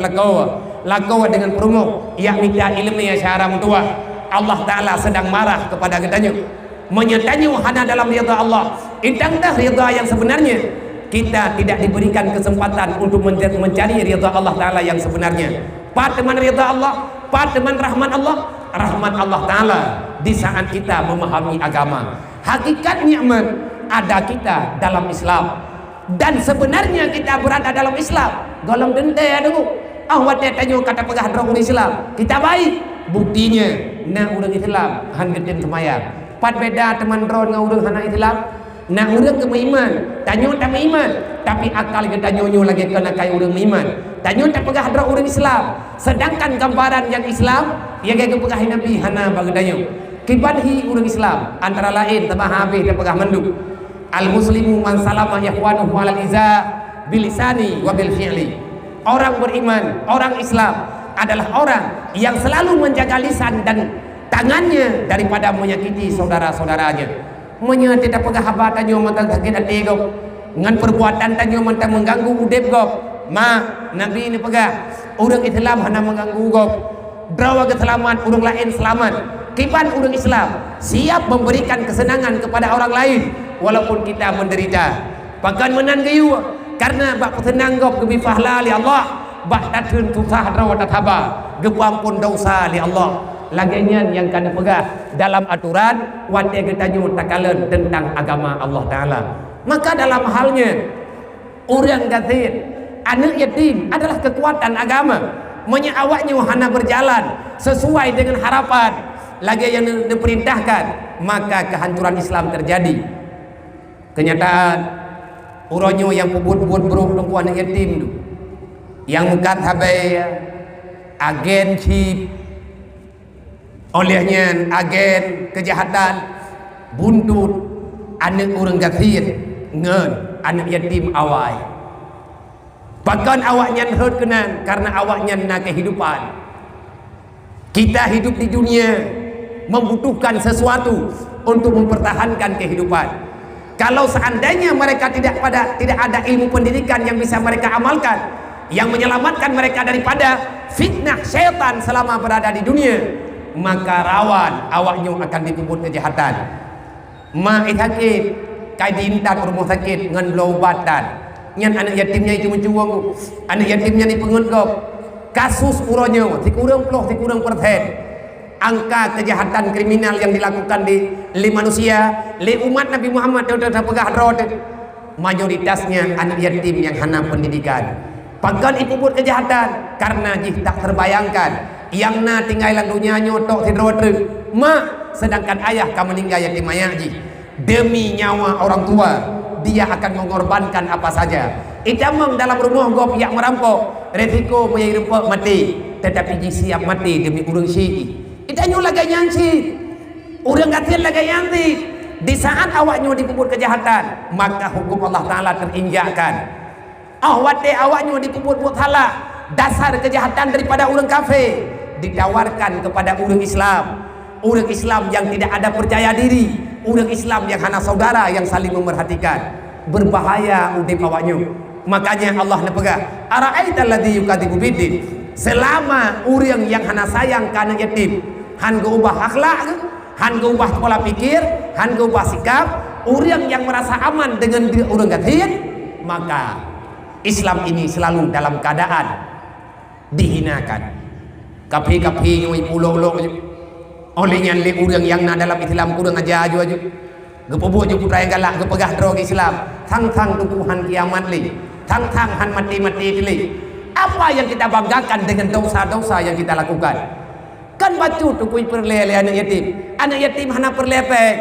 lakau dengan perumuh, yakni ilmu ya syara mentua. Allah Ta'ala sedang marah kepada kita, menyetanyo hana dalam ridha Allah. Intang dah ridha yang sebenarnya. Kita tidak diberikan kesempatan untuk mencari ridha Allah Ta'ala yang sebenarnya. Pat teman ridha Allah, pat teman rahmat Allah, rahmat Allah Ta'ala di saat kita memahami agama. Hakikatnya ada kita dalam Islam, dan sebenarnya kita berada dalam Islam. Golong dente dulu. Awat tanyo kata pegah drong Islam. Kita baik. Buktinya na urang Islam han geden semayang. Pat beda teman dron ngau urang hana Islam. Nah urang ke iman, tanyo tak iman, tapi akal kita nyonyo lagi kena kai urang iman. Tanyo tak pegah dra urang Islam. Sedangkan gambaran yang Islam yang ke pegah Nabi hana bagdayo. Kibadhi urang Islam antara lain tabah habis tak pegah menduk. Al muslimu man salama yahwanuhu alal iza bilisani wa bil fi'li. Orang beriman, orang Islam adalah orang yang selalu menjaga lisan dan tangannya daripada menyakiti saudara-saudaranya. Menya tidak pegah haba tanyo mantang sakit hati gop, ngan perbuatan tanyo mantang mengganggu udep gop. Nabi ini pegah urang Islam hana mengganggu gop. Drawa keselamat urang lain selamat. Kipan urang Islam siap memberikan kesenangan kepada orang lain walaupun kita menderita. Bahkan menan gayu karena bak senang gop gebi pahala li Allah, bak datun susah drawa tataba gepampun dosa li Allah. Lagian yang kena pegah dalam aturan wate kita nyutakalen tentang agama Allah Ta'ala. Maka dalam halnya orang gatir, anak yatim adalah kekuatan agama. Menya awaknya hana berjalan sesuai dengan harapan lagi yang diperintahkan, maka kehancuran Islam terjadi. Kenyataan uronyo yang pebut-pebut buruk tunggu anak yatim tu, yang bukan habai agen chip olehnya agen kejahatan buntut anak orang gatir ngen anak yatim awai. Bahkan awaknya herd kenan karena awaknya na kehidupan. Kita hidup di dunia membutuhkan sesuatu untuk mempertahankan kehidupan. Kalau seandainya mereka tidak ada ilmu pendidikan yang bisa mereka amalkan, yang menyelamatkan mereka daripada fitnah syaitan selama berada di dunia, maka rawan awaknya akan dipuput kejahatan. Mak sakit, kai diintat rumah sakit ngan berobat nyan anak yatimnya itu mencuang, anak yatimnya ni pengengkop, kasus uronyo tikurang persen. Angka kejahatan kriminal yang dilakukan di manusia, di umat Nabi Muhammad pegah rod, mayoritasnya anak yatim yang hana pendidikan. Pagan ibu buat kejahatan karena jih tak terbayangkan yang na tinggalan dunia nyotok tidrotre mak, sedangkan ayah kamu meninggal yatim ayah ji demi nyawa orang tua dia akan mengorbankan apa saja. Idamang dalam rumah gop yang merampok resiko menjadi rempok mati, tetapi ji siap mati demi urang syii. Itanyo lagay nyansi, urang gatil lagay nyansi. Di saat awaknya dikubur kejahatan, maka hukum Allah Ta'ala terinjakkan. Awaknya dikubur buat salah, dasar kejahatan daripada orang kafir ditawarkan kepada orang Islam yang tidak ada percaya diri, orang Islam yang hana saudara yang saling memerhatikan. Berbahaya udip awaknya. Makanya Allah nepegah, ara'aital ladzi yukadzibu biddin. Selama orang yang hana sayang kana yatim, han ubah akhlak, han ubah pola pikir, han ubah sikap, orang yang merasa aman dengan orang gatin, maka Islam ini selalu dalam keadaan dihinakan. Kapi-kapi nyoi pulau-pulau olehnya le orang yang na dalam Islam kurang aja gepebuk je putra yang galak gepegah drog Islam tang-tang tukuhan kiamat li, tang-tang han mati-mati li. Apa yang kita banggakan dengan dosa-dosa yang kita lakukan? Kan bacu tukui perle anak yatim hana perlepek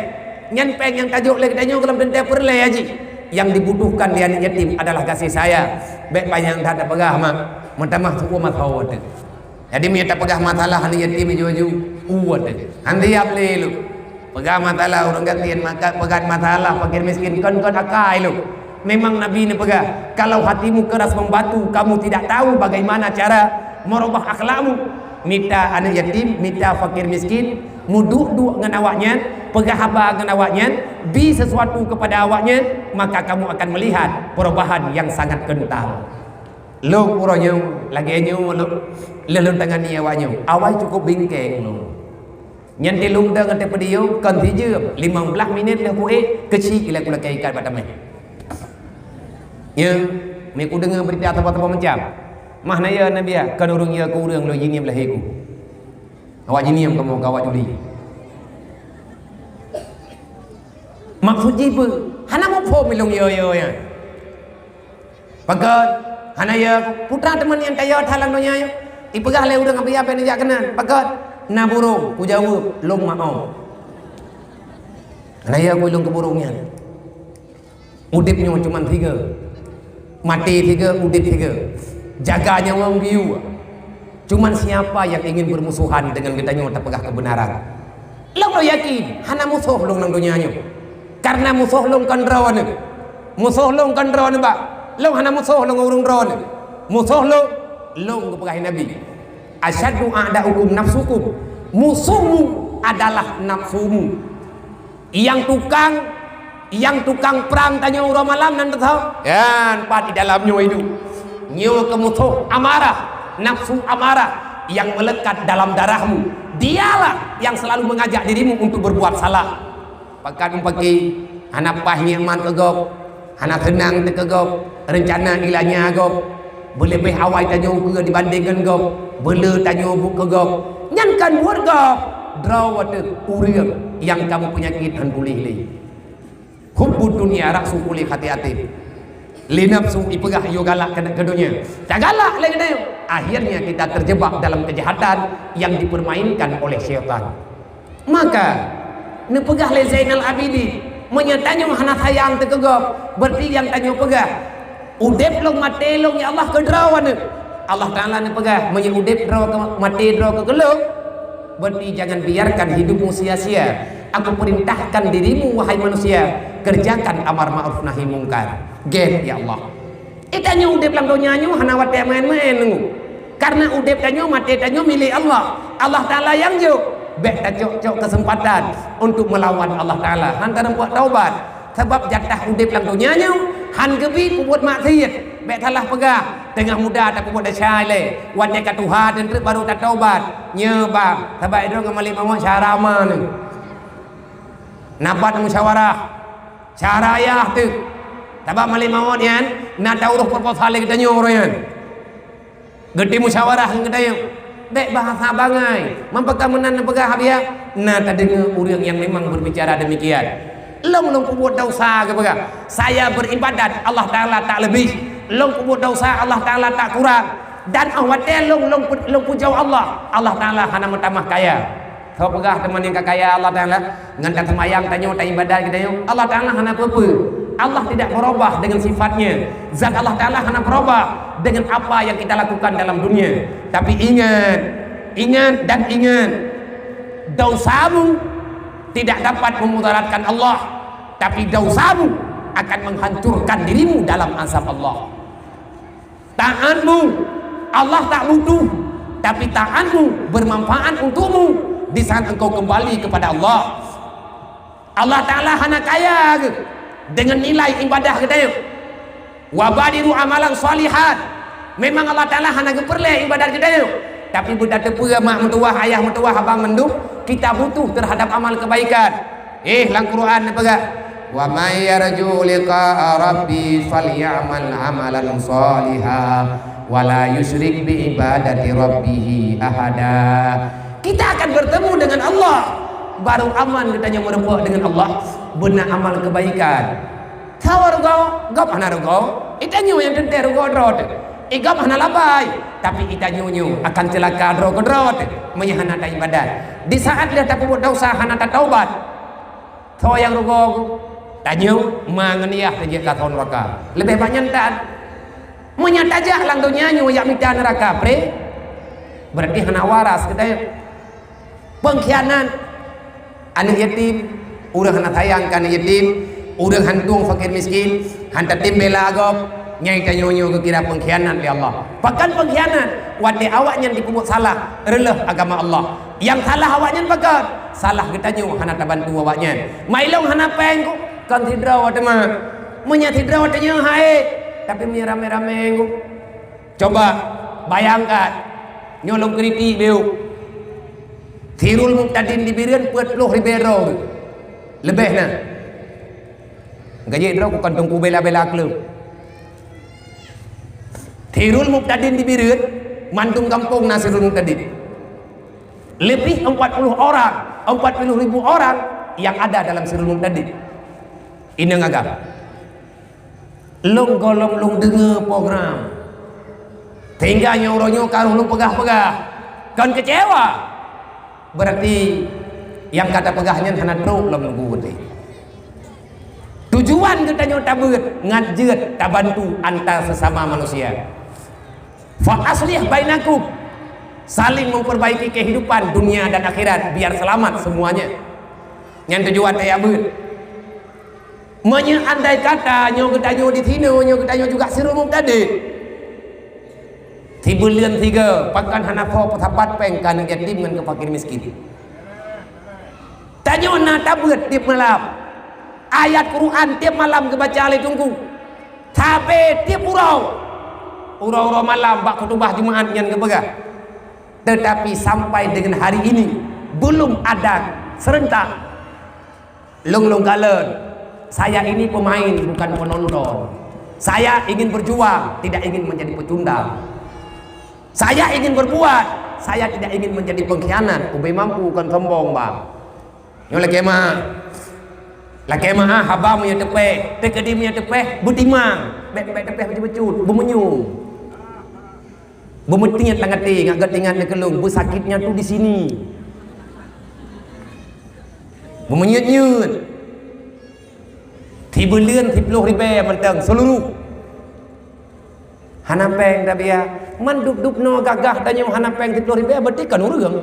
nyenpeng yang tajuk lagi danyo dalam denda perle aja. Yang dibutuhkan di anak yatim adalah kasih sayang. Baik panjang tak ada pegah mak mentamah suku matawat. Jadi minta pegah masalah anak yatim ju uwat. Andi aple lu pegah masalah orang gantian maka pegah masalah fakir miskin kan akai lu. Memang Nabi ini pegah, kalau hatimu keras membatu, kamu tidak tahu bagaimana cara merubah akhlakmu. Minta anak yatim, minta fakir miskin, muduk-duk dengan awaknya, pegah haba dengan awaknya, bi sesuatu kepada awaknya, maka kamu akan melihat perubahan yang sangat kental. Lo uronya lagi nyu lo lelun tangan ni awaknya, awak cukup bingkeng lo. Nyanti lung dengan tepedio, kan tijub 15 minit dah kuih kecil ila kula kaikan batamai. Ya, aku dengar berita apa-apa macam mana ya Nabi ya, kan orang ya ku orang lo jinim lahirku. Awak jinim kamu kawat juli. Maksud jiba, hana mau pom milong ya. Pakat, hana ya putra teman yang kaya thalang donya ya. Ipegah le urang apa ni jak kenan. Pakat, na burung ku jawab long mau. Hana ya ku long ke burungnya. Udipnya cuma 3. Mati 3, udip 3. Jaga nyawa biu. Cuman siapa yang ingin bermusuhan dengan kitanya tak pegah kebenaran? Lo yakin hana musuh long nang dunia nyo. Karena musuh long kan rawan. Musuh long kan rawan ba. Lo hana musuh long urung rawan. Musuh long kepegah Nabi. Asyaddu a'da'ukum nafsukum. Musuhmu adalah nafsumu. Yang tukang perang tanya urang malam nan tahu yan pat di dalamnya itu nyo kemusuh amarah, nafsu amarah yang melekat dalam darahmu. Dialah yang selalu mengajak dirimu untuk berbuat salah. Pakat umpaki anak pahnya man kegop, anak tenang tekegop, rencana ilahnya gop, berlebih awai tanya ke dibandingkan gop, bela tanya bu kegop, nyankan buat gop, draw water uriang yang kamu penyakit han pulih li. Hubbud dunia raksu pulih hati-hati. Li nafsu ipegah yo galak ke dunia. Tak galak lagi dia. Akhirnya kita terjebak dalam kejahatan yang dipermainkan oleh syaitan. Maka nepegah le Zainal Abidin menyatanya hana sayang tekegop. Berarti yang tanya pegah udip long mati long ya Allah kedrawan. Allah Ta'ala nepegah menyudip draw ke mati draw ke geluk. Berarti jangan biarkan hidupmu sia-sia. Aku perintahkan dirimu wahai manusia, kerjakan amar ma'ruf nahi mungkar. Gen ya Allah. Itanya udip lang dunia nyo hana wate main-main ngu. Karena udip tanyo mati tanyo milik Allah. Allah Ta'ala yang jo. Bek tak cok kesempatan untuk melawan Allah Ta'ala. Antara buat taubat. sebab jatah udip lang dunia nyu han gebi buat maksiat bek talah pegah tengah muda tak buat dah syai le wan nya ka Tuhan dan baru tak taubat nyebab sebab itu ngamali mawon syarama ni nabat musyawarah syarayah tu sebab mali mawon yan na tauruh proposal kita nyu orang gede musyawarah kita yang bek bahasa bangai mempekamenan pegah habia na tak dengar orang yang memang berbicara demikian long buat dosa ke pegah saya beribadat Allah Taala tak lebih long buat dosa Allah Taala tak kurang dan awate long pujau Allah Taala hana menambah kaya kau pegah teman yang kaya Allah Taala ngan semayang tanyo tak ibadat kita yo Allah Taala hana apa Allah tidak berubah dengan sifatnya zat Allah Taala hana berubah dengan apa yang kita lakukan dalam dunia tapi ingat dosamu tidak dapat memudaratkan Allah tapi dosamu akan menghancurkan dirimu dalam azab Allah. Taatmu Allah tak butuh tapi taatmu bermanfaat untukmu di saat engkau kembali kepada Allah. Allah Ta'ala hana kaya dengan nilai ibadah kita yuk wabadiru amalan salihat memang Allah Ta'ala hana keperleh ibadah kita yuk tapi budak tepura mak mentua ayah mentua abang menduk kita butuh terhadap amal kebaikan lang Quran apa gak wa may yarju liqa'a rabbi falyamal amalan shaliha wa la yusyrik bi ibadati rabbih ahada kita akan bertemu dengan Allah baru aman kita yang merepuk dengan Allah benar amal kebaikan tawar gop hana rugo itanyo yang tente rugo drot igap hana labai tapi kita nyunyu akan celaka drot menyahana ta ibadat di saat dia tak buat dosa hana ta taubat tho yang rugo tanyo mangeniah dia ka thon neraka lebih banyak tak menyatajak lang dunia nyu yak mita neraka pre berarti hana waras kita pengkhianat anak yatim urang hana sayangkan yatim urang hantung fakir miskin hanta timbela agop nyai tanyo kira pengkhianat ya Allah bahkan pengkhianat wate awaknya dipubuk salah releh agama Allah yang salah awaknya bahkan salah kita nyu hana tabantu awaknya mailong hana peng kan tidra wate mah munya tidra wate nyu hae tapi mi rame-rame coba bayangkan nyolong kriti beu Tirul Muqtadin dibireun 40 ribu lebih nah gaji dro ku kantong ku bela-bela klub Tirul Muqtadin dibireun mantung kampung Nasirul Muqtadin lebih 40 ribu orang yang ada dalam Sirul Muqtadin ini ngagap long golong long dengar program tinggal nyuruh karuh long pegah-pegah kan kecewa berarti yang kata pegahnya hana truk long nunggu tujuan kita nyota beut ngajeut tabantu antar sesama manusia fa aslih bainakum saling memperbaiki kehidupan dunia dan akhirat biar selamat semuanya yang tujuan teh beut menya andai kata nyo kita nyo di sini nyo kita nyo juga Sirul Muqtadin tibulian 3 pakan hana po patapat pengkan yatim dengan ke fakir miskin tanyo na tabeut tiap malam ayat Quran tiap malam kebaca alai tunggu tapi tiap urau malam bak khutbah Jumaat yang kebegah tetapi sampai dengan hari ini belum ada serentak long galen saya ini pemain bukan penonton saya ingin berjuang tidak ingin menjadi pecundang saya ingin berbuat saya tidak ingin menjadi pengkhianat ubay mampu kan sombong bang yo laki mah haba punya tepeh tekedi punya tepeh butimang bek tepeh becut bumenyu bumetinya tangati ngak gatingan ne kelung bu sakitnya tuh di sini bumenyut tibuleun 10 ribu menteng seluruh hana peng dah biar man duk no gagah tanya hana peng 10 ribu berarti kan urang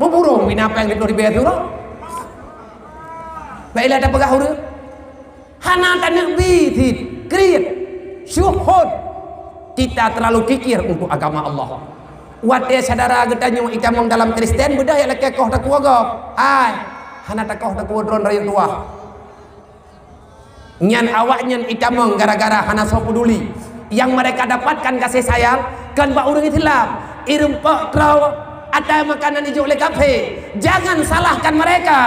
mau burung bina peng 10 ribu tu lah baiklah dah pegah urang hana tanah bithit kriit syuhud kita terlalu kikir untuk agama Allah wate saudara gedanyo ikamong dalam Kristen budaya leke koh tak kuagop ai hana tak koh tak kuadron rayu tua nyan awaknya itameng gara-gara hana so peduli yang mereka dapatkan kasih sayang kan bak urang Islam irum pak trau ada makanan hijau oleh kafe. Jangan salahkan mereka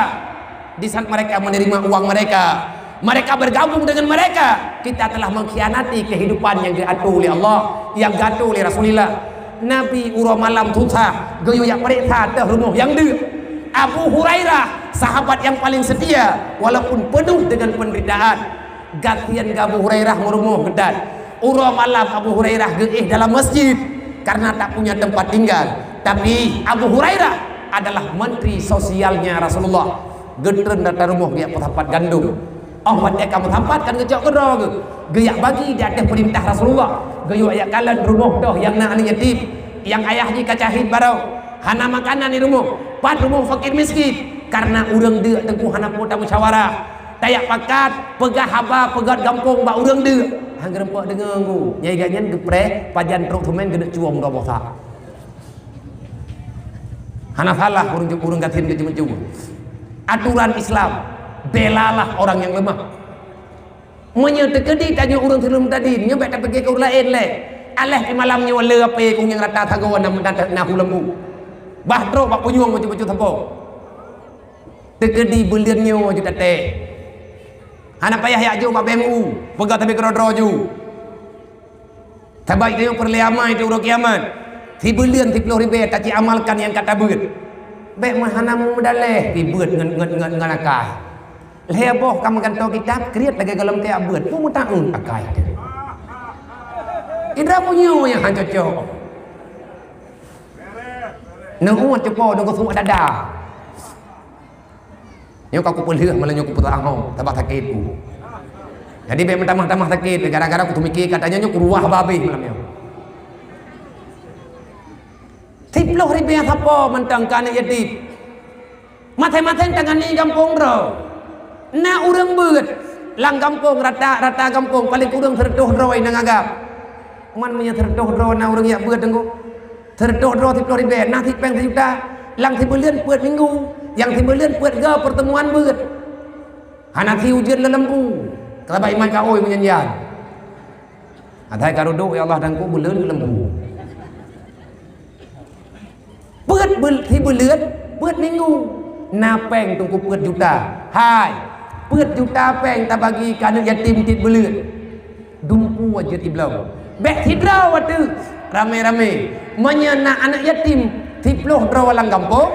di saat mereka menerima uang mereka, mereka bergabung dengan mereka. Kita telah mengkhianati kehidupan yang diatur oleh Allah, yang diatur oleh Rasulullah. Nabi urah malam susah gayu yak periksa teh rumah yang dia. Abu Hurairah sahabat yang paling setia walaupun penuh dengan penderitaan, gatian Abu Hurairah merumuh gedan. Urah malam Abu Hurairah geih dalam masjid karena tak punya tempat tinggal. Tapi Abu Hurairah adalah menteri sosialnya Rasulullah. Gedren datang rumah dia tempat gandum. Oh, dia kamu tempatkan ke cok kedor ke? Geyak bagi dia ada perintah Rasulullah. Geyak ayat kalan rumah doh yang nak anak yatim, yang ayahnya kacahid barau. Hana makanan di rumah. Pan rumah fakir miskin. Karena urang dia tengku hana pota musyawarah. Tayak pakat, pegah haba, pegat gampung bak urang dia. Hangger empok dengar ku. Nyai ganyan gepreh, pajan truk tumen gede cuang dah bosak. Hana salah urang gatin ke cuma-cuma. Aturan Islam, belalah orang yang lemah. Menyetekedi tanya urang sebelum tadi, nyobek tak pergi ke urang lain leh. Alah di malamnya wala apa kung yang rata thagawan na hulambu. Bahtro bak punyung macam-macam tempo. Tekedi beliannya wajud tate. Hana payah ya jo bak BMU, pegat tapi kerodro ju. Tabai dia perliamai itu urang kiamat. Ti belian ti puluh ribu tak amalkan yang kata beut. Baik mahana mu medaleh ti beut ngan akai. Leboh kamu kan tahu kitab kriat lagi dalam ti beut. Pu mu taun akai. Idra punya yang hancocok. Nunggu cepo nunggu semua dada. Nyok aku pelih malah nyok putar angau tabak sakit ku. Jadi baik mentah-mentah sakit gara-gara aku tu mikir katanya nyok ruah babi malamnya. 10 ribu yang apa mentangkan yatim matematik tangan ni kampung bro na urang beut lang kampung rata kampung paling urang terdoh droi nang agap man punya terdoh dro na urang yak beut tengku terdoh dro 10 ribu na ti peng juta lang ti belian beut minggu yang ti belian beut ga pertemuan beut hana ti ujian lelembu kalau iman ka oi menyanyian adai karudo ya Allah dan ku beleun lembu beut ti belian beut minggu na peng tungku beut juta hai beut juta peng ta bagi kana yatim tit belian dumpu wajit iblau bek hidraw atu rame-rame menyana anak yatim ti ploh draw lang kampung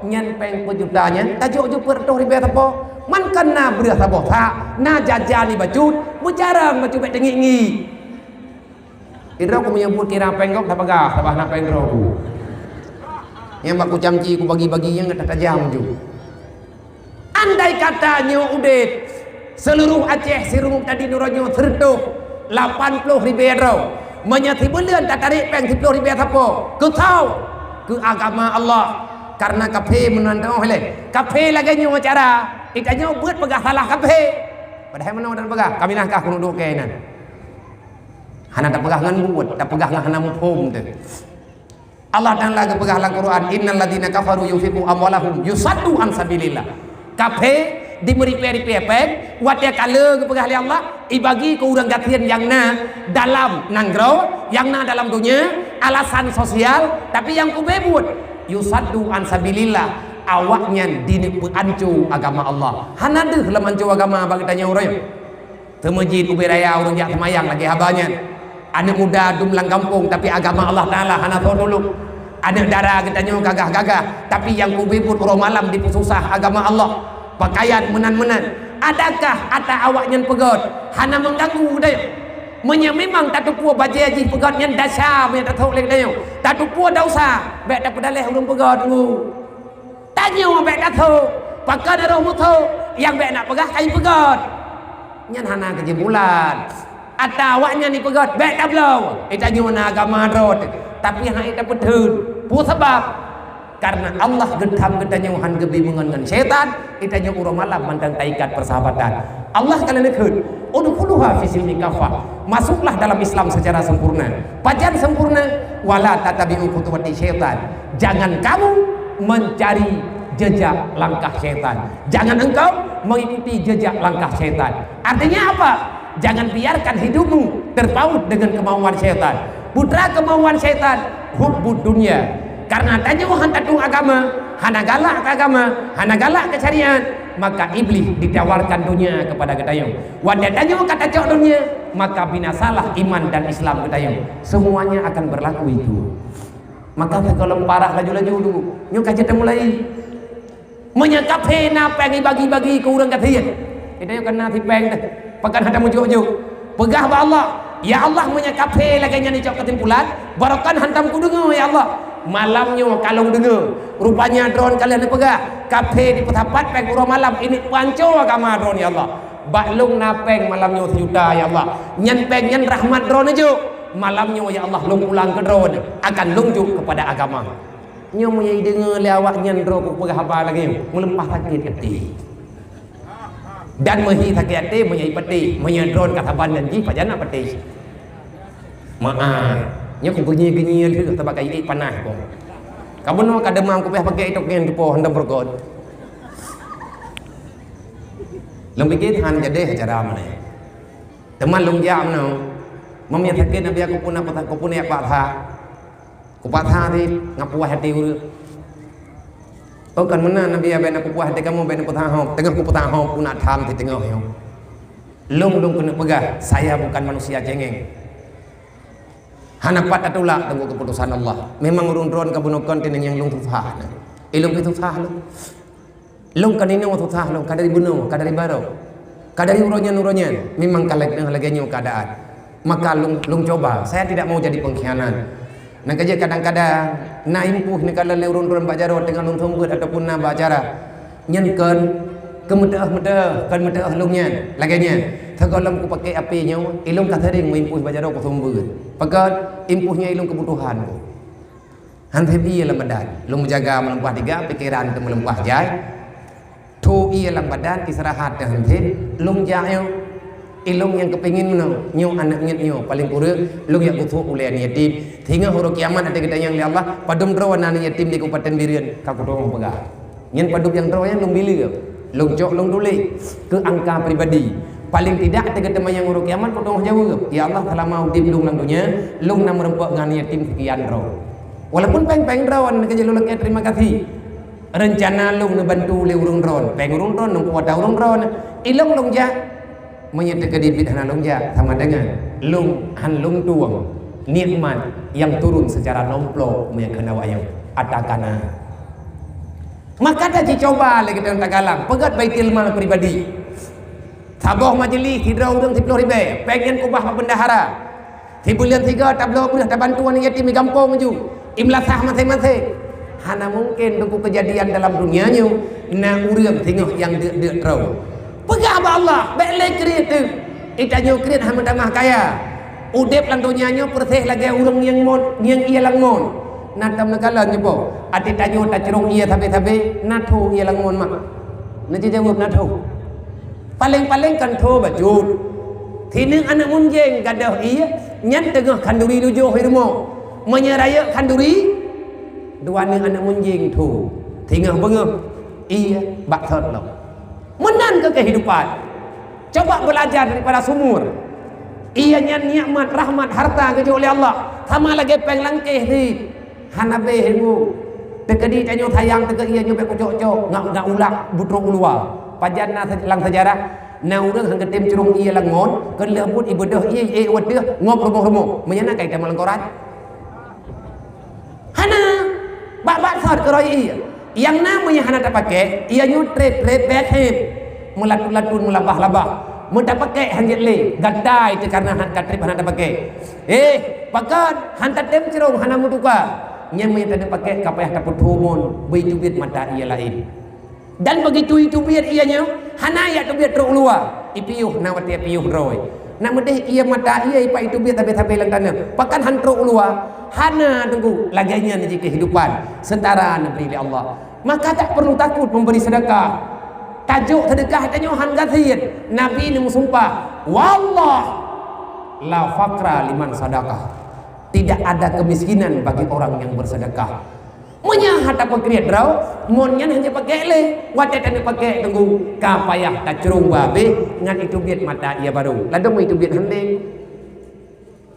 nyan peng pejutanya tajuk ju pertoh ribe tapo man kana beurah tapo tha na jajani bacut mujarang bacut bek dengi hidraw ku menyebut kira pengkok ta pegah tabah na peng draw ku yang baku camci ku bagi-bagi yang kata tajam ju. Andai katanya udet seluruh Aceh sirung tadi nuranyo tertuh 80 ribu euro menyati belian tak tarik peng 10 ribu apa ku tahu ke agama Allah karena kafe menantang oleh kafe lagi nyu cara itanya buat pegah salah kafe padahal mana dan pegah kami nakah kuno do kenan hana tak pegah ngan buat tak pegah ngan hana muphum tu Allah dan lagi pegah dalam Quran innal ladina kafaru yunfiqu amwalahum yusaddu an sabilillah kafe diberi peri-peri watia kala ke pegah Allah ibagi ke urang gatian yang na dalam nanggro yang na dalam dunia alasan sosial tapi yang ku bebut yusaddu an sabilillah awaknya dini ancu agama Allah hana deuh lam ancu agama bagi tanya urang teu masjid uberaya urang jak semayang lagi habanya anak muda dumlang kampung tapi agama Allah Ta'ala hana tolong anak darah katanya gagah-gagah tapi yang kubibut urang malam di susah agama Allah pakaian menan-menan adakah ata awaknya pegot hana mengganggu dayo memang tak tupua baje haji pegotnya dasar punya tak tahu lek dayo tak tupua dah usah bek tak pedaleh urang pegot tu tanya bek tak tahu pakai darah mutu yang bek nak pegah kain pegot nyan hana kejebulan ata awaknya ni pegot bek tak belau tanya na agama rod tapi hang ita pedun pu sebab karena Allah gedam gedanya han gebi mengan setan itanya urang malam mandang taikat persahabatan Allah kalian nekeun udkhuluha fi silmi kafah masuklah dalam Islam secara sempurna pajan sempurna wala tatabi'u khutuwati syaitan jangan kamu mencari jejak langkah setan jangan engkau mengikuti jejak langkah syaitan. Artinya apa? Jangan biarkan hidupmu terpaut dengan kemauan syaitan. Putra kemauan syaitan, hubbud dunia. Karena tanya hantatung agama, hana galak ke agama, hana galak ke syariat, maka iblis ditawarkan dunia kepada ketayung. Wanda tanya kata cok dunia, maka binasalah iman dan Islam ketayung. Semuanya akan berlaku itu. Maka kalau parah laju-laju dulu, nyuk kaca mulai menyekap hena pengi bagi-bagi ke orang katian. Kita yang kena tipeng dah. Pakan hada mujuk-mujuk. Pegah ba Allah. Ya Allah menyekap he lagi nya dicok ketimpulan, barakan hantam ku dengar ya Allah. Malamnya kalau dengar, rupanya drone kalian dipegah. Kafe di petapat peng urang malam ini panco agama drone ya Allah. Baklung napeng malamnya sejuta ya Allah. Nyen peng nyen rahmat drone aja. Malamnya ya Allah lung pulang ke drone akan lungjuk kepada agama. Nyo moyai dengar lawak nyen drone pegah apa lagi? Melempah sakit hati. Dan mehi sakit hati moyai peti, moyai drone kata bandan ji pajana peti. Maaf, nyo ku genyi-genyi tu tabakai ik panah ko. Kamu no kademang ku pakai itu ngen po handam berkot. Long pikir han jadi acara mana? Teman long jam no. Mamnya sakit nabi aku punya pak tha. Ku pak tha di ngapuah hati uru. Oh kan mana nabi aben aku puah hati kamu ben putah hom. Tengah ku putah hom pun tham di tengah yo. Long kena pegah, saya bukan manusia cengeng. Hanapat atulah tunggu keputusan Allah. Memang urun-urun kebunukan tinang yang lung tufah. Ilung itu tufah lu. Lung kanino tufah lu kadari bunuh, kadari baro. Kadari uronyan. Memang kalek dengan laganya keadaan. Maka lung coba. Saya tidak mau jadi pengkhianat. Nak kerja kadang-kadang na impuh ni kalau le urun-urun bajaro dengan lung tumbut ataupun na bacara. Nyenkeun kemudah-mudah kan mudah lungnya laganya. Kalau ku pakai apinya, ilung katering impuh bajaro ku tumbut. Pakat impuhnya ilung kebutuhan ku. Hantai iya dalam badan. Lung menjaga melempah tiga pikiran untuk melempah jai. Tu iya dalam badan istirahat dan hantai. Lung jaya ilung yang kepingin menang. Nyo anak nyo paling kurang. Lung yang butuh oleh yatim. Hingga huruf kiamat ada kita yang Allah. Padum drawan anak yatim di Kabupaten Birian. Kaku doang pegah. Nyen padum yang drawan lung bilih. Lung jok lung tulis ke angka pribadi. Paling tidak ada teman yang urut kiamat kau dong jauh. Ya Allah telah mau diblung lang dunia, lung nam merempok dengan yatim sekian roh. Walaupun peng rawan kerja lu lagi terima kasih. Rencana lung ngebantu le urung ron, peng urung ron nung kuat urung ron. Ilung lung ja menyetek kedipit hana lung ja sama dengan lung han lung tuang nikmat yang turun secara nomplok menyakana wayang atakana. Maka dah dicoba lagi dengan tagalang, pegat baitil mal pribadi. Saboh majlis hidra urang 10 ribu. Pengen kubah bendahara. Di bulan 3 tak belum pernah bantuan yatim di kampung ju. Imlasah masing-masing. Hana mungkin tunggu kejadian dalam dunianya. Na urang tengok yang dek terau. Pegah ba Allah, belai kreatif. Itanya kreat hama damah kaya. Udep lang dunianya persih lagi urang yang ia lang mon. Natam nagalan nyepo. Ati tanyo tak cerong ia tabe-tabe, natho ia lang mon mak. Nanti jawab natho. Paling-paling kan tho bajut. Thinin anak munjeng gadah iya nyan tengah kanduri lujuh hirmo. Menyeraya kanduri dua ni anak munjeng tho. Tinggal bengah iya baksat lo. Menan ke kehidupan. Coba belajar daripada sumur. Iya nyan nikmat rahmat harta ke oleh Allah. Sama lagi peng langkeh di hanabe hirmo. Tekedi tanyo sayang teke iya nyobe kocok-cok ngak ulang butruk ulua. Pajan na lang sejarah na urang hang ketim curung iya lang ngon kan lembut ibadah iya wat dia ngop romo menyana kai tamal koran hana bak sar keroi iya yang namanya hana tak pakai ia nyutret hep melatun melabah-labah mudah pakai hanjit le gadai itu karena han katrip hana tak pakai pakat han tatem curung hana mutuka nyen menyana tak pakai kapayah taput humon beitubit mata iya lain. Dan begitu itu biar ianya hanaya tu biar teruk luar ipiuh nawati ipiuh roy nama deh ia mata ia ipa itu biar tabe-tabe lang tanah pakan han teruk luar hana tunggu laganya ni kehidupan setara negeri Allah maka tak perlu takut memberi sedekah tajuk sedekah tanya han gathir nabi ni musumpah wallah la faqra liman sadaqah tidak ada kemiskinan bagi orang yang bersedekah menyahat apa kriat draw monnya hanya pakai le wadah tanda pakai tunggu kapayah tak cerung babe ngan itu biat mata ia baru lalu itu biat hending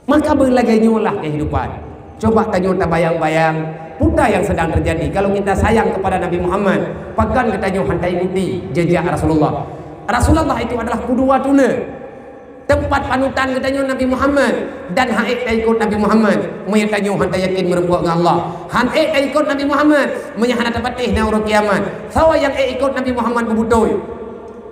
maka berlagai nyulah kehidupan. Coba tanyo tak bayang-bayang putra yang sedang terjadi. Kalau kita sayang kepada Nabi Muhammad, pakan kita nyo hantai ikuti jejak Rasulullah. Rasulullah itu adalah kudua tuna, tempat panutan kita nyo Nabi Muhammad, dan haik tak ikut Nabi Muhammad menyata nyo hantai yakin merempuak dengan Allah. Haik tak ikut Nabi Muhammad menyahana tapatih na urut kiamat. Sawa yang ikut Nabi Muhammad berbutoy.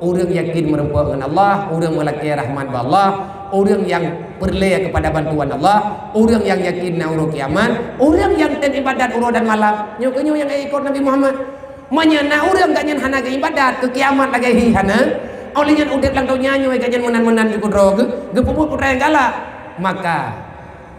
Orang yakin merempuak dengan Allah, orang melaki rahman Allah, orang yang percaya kepada bantuan Allah, orang yang yakin na urut kiamat, orang yang ten ibadat urut dan malam. Nyo yang ikut Nabi Muhammad menyana orang gak nyen hana ke ibadat ke kiamat lagi hi hana. Oleh nyen udip lang tau nyanyo gak nyen menan-menan di kudro ge puput putra yang galak. Maka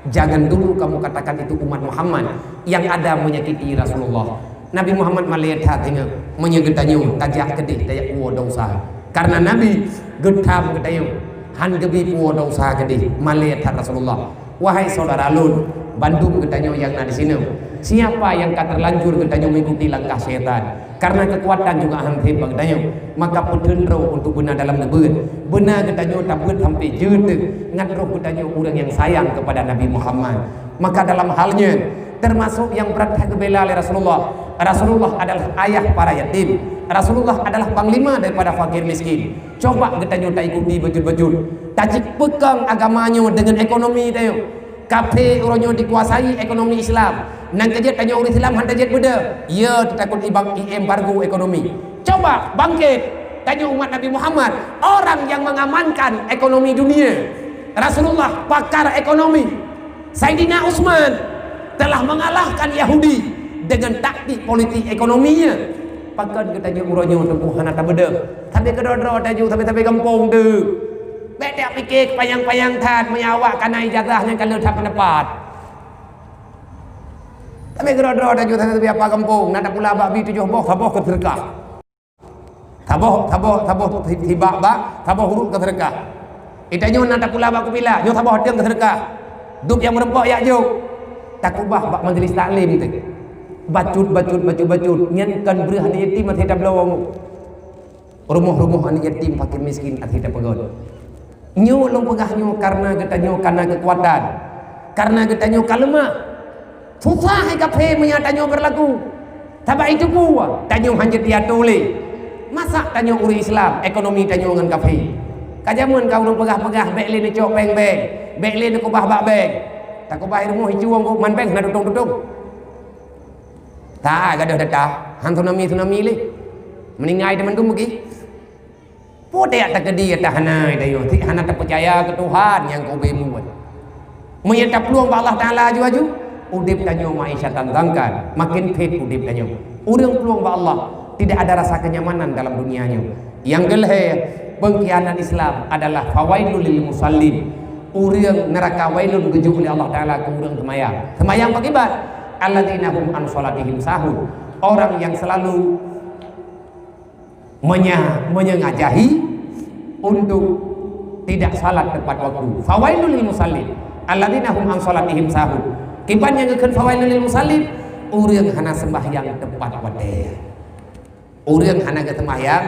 jangan dulu kamu katakan itu umat Muhammad yang ada menyakiti Rasulullah. Nabi Muhammad melihat hatinya menyegetanyo tajak kedih dayak uwo dosa. Karena Nabi getam gedayo han gebi uwo dosa kedih melihat Rasulullah. Wahai saudara lun, Bandung getanyo yang ada di sini. Siapa yang tak terlanjur getanyo mengikuti langkah setan? Karena kekuatan juga hampir getanyo. Maka pedendro untuk benar dalam nebut. Benar getanyo tak buat sampai jute. Ngadroh getanyo orang yang sayang kepada Nabi Muhammad. Maka dalam halnya termasuk yang berat kebela oleh Rasulullah. Rasulullah adalah ayah para yatim. Rasulullah adalah panglima daripada fakir miskin. Coba kita nyata ikuti betul-betul. Tajik pegang agamanya dengan ekonomi tayo. Kafe orangnya dikuasai ekonomi Islam. Nang kejat tanya orang Islam hantar jet beda. Ya takut embargo ekonomi. Coba bangkit tanya umat Nabi Muhammad, orang yang mengamankan ekonomi dunia. Rasulullah pakar ekonomi. Sayyidina Utsman telah mengalahkan Yahudi dengan taktik politik ekonominya. Pakan kita je urangnya tempuh hana tak beda. Tapi kedua-dua taju tapi kampung tu. Bedak fikir payang-payang tad menyawak kana ijazahnya kalau tak pendapat. Tapi kedua-dua taju tapi apa kampung nak pula babi 7 boh saboh ke sedekah. Saboh tiba ba, saboh huruf ke sedekah. Itanya nak pula ba kupila, nyo saboh hatiang ke sedekah. Dup yang merempok yak jo. Takubah bak majlis taklim tu. Bacut nyen kan beri anak yatim at hidup lawang rumah anak yatim fakir miskin at hidup pegod nyo long pegah nyo karena kita nyo karena kekuatan karena kita nyo kalema susah hai kafe menyata nyo berlaku tabak itu kuah tanyo hanjat dia tole masa tanyo uri Islam ekonomi tanyo dengan kafe kajamun kau long pegah bekle ni cok beng bekle ni kubah bak beng tak kubah rumah hijuang ku man beng na tutung tak ada data han tsunami le meninggai teman tu pergi podek tak kedi tak hanai dayo ti hana tak percaya ke Tuhan yang kau buat menyata peluang Allah Taala aju udip tanyo maisha tantangkan makin fit udip tanyo urang peluang Allah tidak ada rasa kenyamanan dalam dunianya yang gelhe pengkhianat Islam adalah fawailul lil musallin urang neraka wailun gejuk oleh Allah Taala ke urang semayang akibat alladzina hum an salatihim sahun, orang yang selalu menyengajahi untuk tidak salat tepat waktu. Fawailul lil musallin alladzina hum an salatihim sahun. Kiban yang ngeukeun fawailul lil musallin urang hana sembahyang tepat waktu. Urang hana ke sembahyang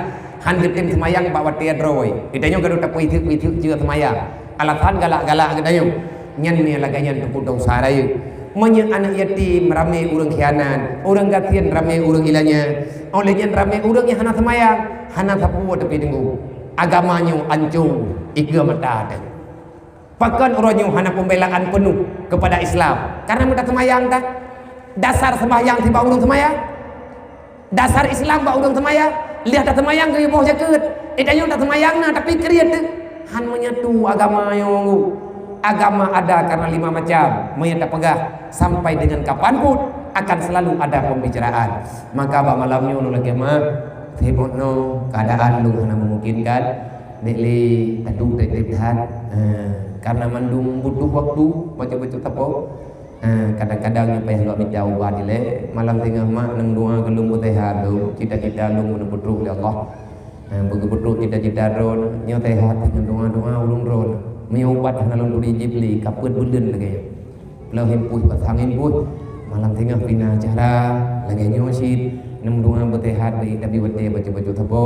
han getem sembahyang ba waktu droy. Kitanya gaduh tak puitik jeung sembahyang. Alasan galak-galak gedayo. Nyen me lagayan tepuk dosa rayu. Menye anak yatim ramai urang khianat, orang gatian ramai urang ilanya, olehnya ramai urang yang hana semayang, hana sapu tapi tunggu agamanya ancung iga mata ada. Pakan orangnya hana pembelaan penuh kepada Islam karena mereka semayang tak dasar semayang tiba urang semayang, dasar Islam ba urang semayang, lihat tak semayang ke boh jaket, itanya tak semayang na tapi kriat han menyatu agamanya agama ada karena 5 macam menyata pegah sampai dengan kapanpun akan selalu ada pembicaraan. Maka ba malamnya lu lagi mah hebotno keadaan lu hana memungkinkan deli tadu tetephan karena mandung butuh waktu baca-baca tapo kadang-kadang payah lu minta ubat dile malam tengah mak nang doa gelung tehat lu cita-cita lu mun butuh oleh Allah begitu cita-cita ron nyo tehat dengan doa ulung ron menyubat hana lon duri jibli kaput bulen lagi. Belau hempuh pasang hempuh malam tengah pina acara lagi nyosit nem doa bertehat baik tapi baca thabo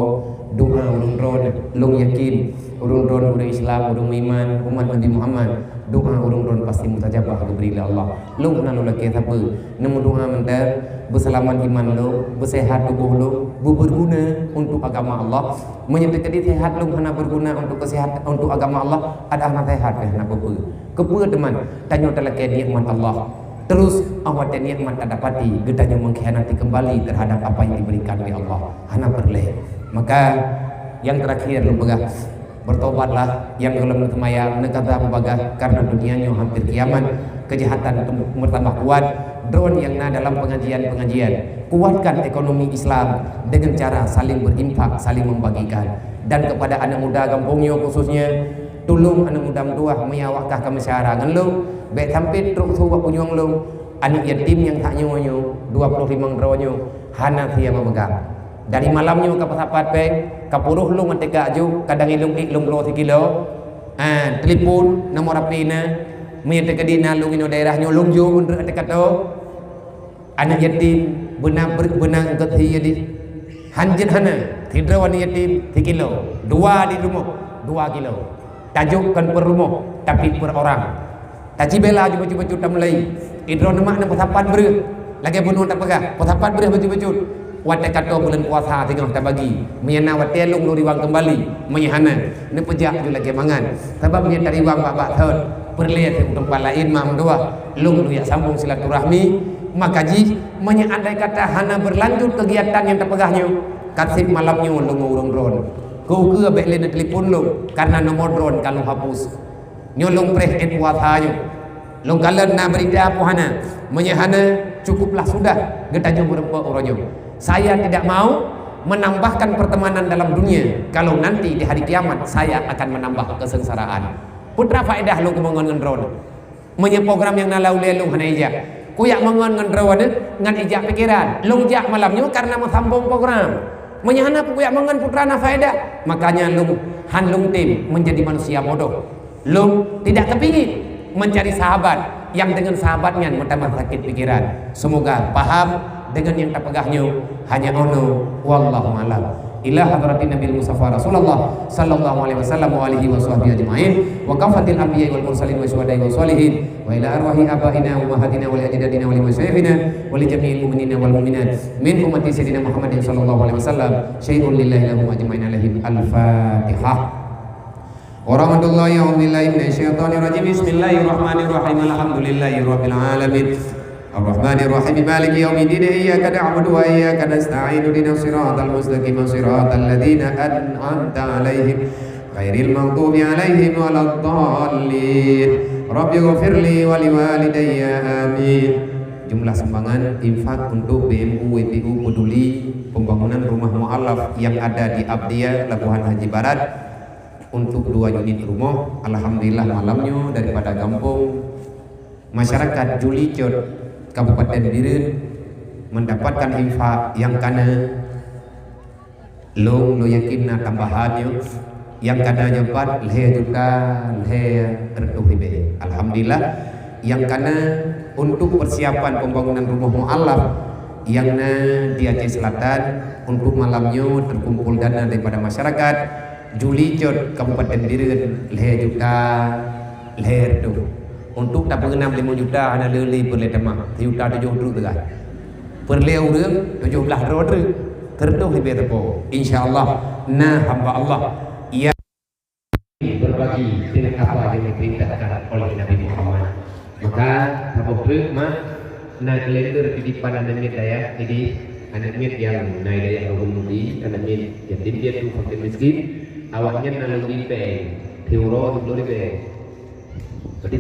doa urung ron lung yakin urung ron urang Islam urang iman umat Nabi Muhammad doa urung ron pasti mustajabah kepada Allah lung nalu laki thabo nem doa mentar berselamat iman lo bersehat tubuh lo berguna untuk agama Allah menyatakan sehat lo hana berguna untuk kesehatan untuk agama Allah ada anak sehat hana kepe teman tanya telaki nikmat Allah terus awak dan nikmat tak dapati gedanya mengkhianati kembali terhadap apa yang diberikan oleh Allah hana perleh maka yang terakhir lu begah bertobatlah yang belum temayang negara begah karena dunianya hampir kiamat kejahatan bertambah kuat drone yang dalam pengajian kuatkan ekonomi Islam dengan cara saling berinfak saling membagikan dan kepada anak muda kampungnya khususnya tolong anak muda mendua menyawakah ke masyarakat lu baik sampai terus buat punyong lu anak yatim yang tak nyonyo 25 dronyo hana dia memegang dari malamnya ke pasapat baik ke puruh lu ngetegak ju kadang ilung lo 3 kilo telepon nomor apina menyatakan dina lu ino daerahnya lung ju untuk dekat tu anak yatim benar kethi jadi hanjin hana tidra anak yatim 3 kilo 2 di rumah 2 kilo tajukkan per rumah tapi per orang taji bela baju-baju tak mulai idron mak nak pasapan ber lagi bunuh tak pegang pasapan ber baju-baju wadah kata bulan puasa tengah tak bagi menyana wadah lung lu riwang kembali menyahana ni pejak ju lagi mangan sebab menyana riwang bak thot perlihat untuk lain mam dua lung lu ya sambung silaturahmi maka ji menyandai kata hana berlanjut kegiatan yang terpegahnya kasih malamnya lung urung drone kau ke abek lena telefon lu karena nomor drone kalau hapus nyolong preh puasanya long kalen na berita puhana menyahana cukuplah sudah getanya berapa orangnya saya tidak mau menambahkan pertemanan dalam dunia kalau nanti di hari kiamat saya akan menambah kesengsaraan putra faedah lu kemongon drone menye program yang nalau lelung hana ijak ku yak mongon drone ngan ijak pikiran lung jak malamnya karena sambung program menyahana ku yak mongon putra na faedah makanya lung han lung tim menjadi manusia bodoh lung tidak kepingin mencari sahabat yang dengan sahabatnya bertambah sakit pikiran semoga paham dengan yang terpegahnya hanya ono wallahu a'lam ila hadratin nabil mustafa rasulullah sallallahu alaihi wasallam wa alihi washabbihi ajmain wa kafatil anbiya wal mursalin wa syuhada'i wa sholihin wa ila arwahi abaina wa ummahatina wa li ajdadina wa li masyayikhina wa li jami'il mu'minina wal mu'minat min ummati sayyidina Muhammadin sallallahu alaihi wasallam syai'un lillahi lahum ajmain alaihim al-fatihah warahmatullahi wabarakatuh. Bismillahirrahmanirrahim. Alhamdulillahirabbil alamin. Arrahmanir rahim. Maliki yaumiddin. Iyyaka na'budu wa iyyaka nasta'in. Ihdinas siratal mustaqim. Siratal ladzina an'amta 'alaihim ghairil maghdubi 'alaihim waladdallin. Rabbighfirli wa liwalidayya amin. Jumlah sumbangan infak untuk BMU WPU Peduli pembangunan rumah mu'alaf yang ada di Abdia Labuhan Haji Barat untuk 2 unit rumah. Alhamdulillah malamnya daripada kampung masyarakat Julicot Kabupaten Biren mendapatkan infak yang kana lo yakin na tambahannya yang kana nyebat juta ribe. Alhamdulillah yang kana untuk persiapan pembangunan rumah mu'alaf yang di Aceh Selatan untuk malamnya terkumpul dana daripada masyarakat Julicot Kabupaten Biren juta tu untuk tak pengenam 5 juta hana leli perle temah juta 7 tu tegah perle urang 17 roda tertuh lebih tepo insyaallah nah hamba Allah yang berbagi dengan apa yang diperintahkan oleh Nabi Muhammad maka apa mah na kalender titipan anak daya jadi anak yang naik daya rumudi anak yatim piatu fakir miskin awaknya naluri pe teuro naluri pe. Berarti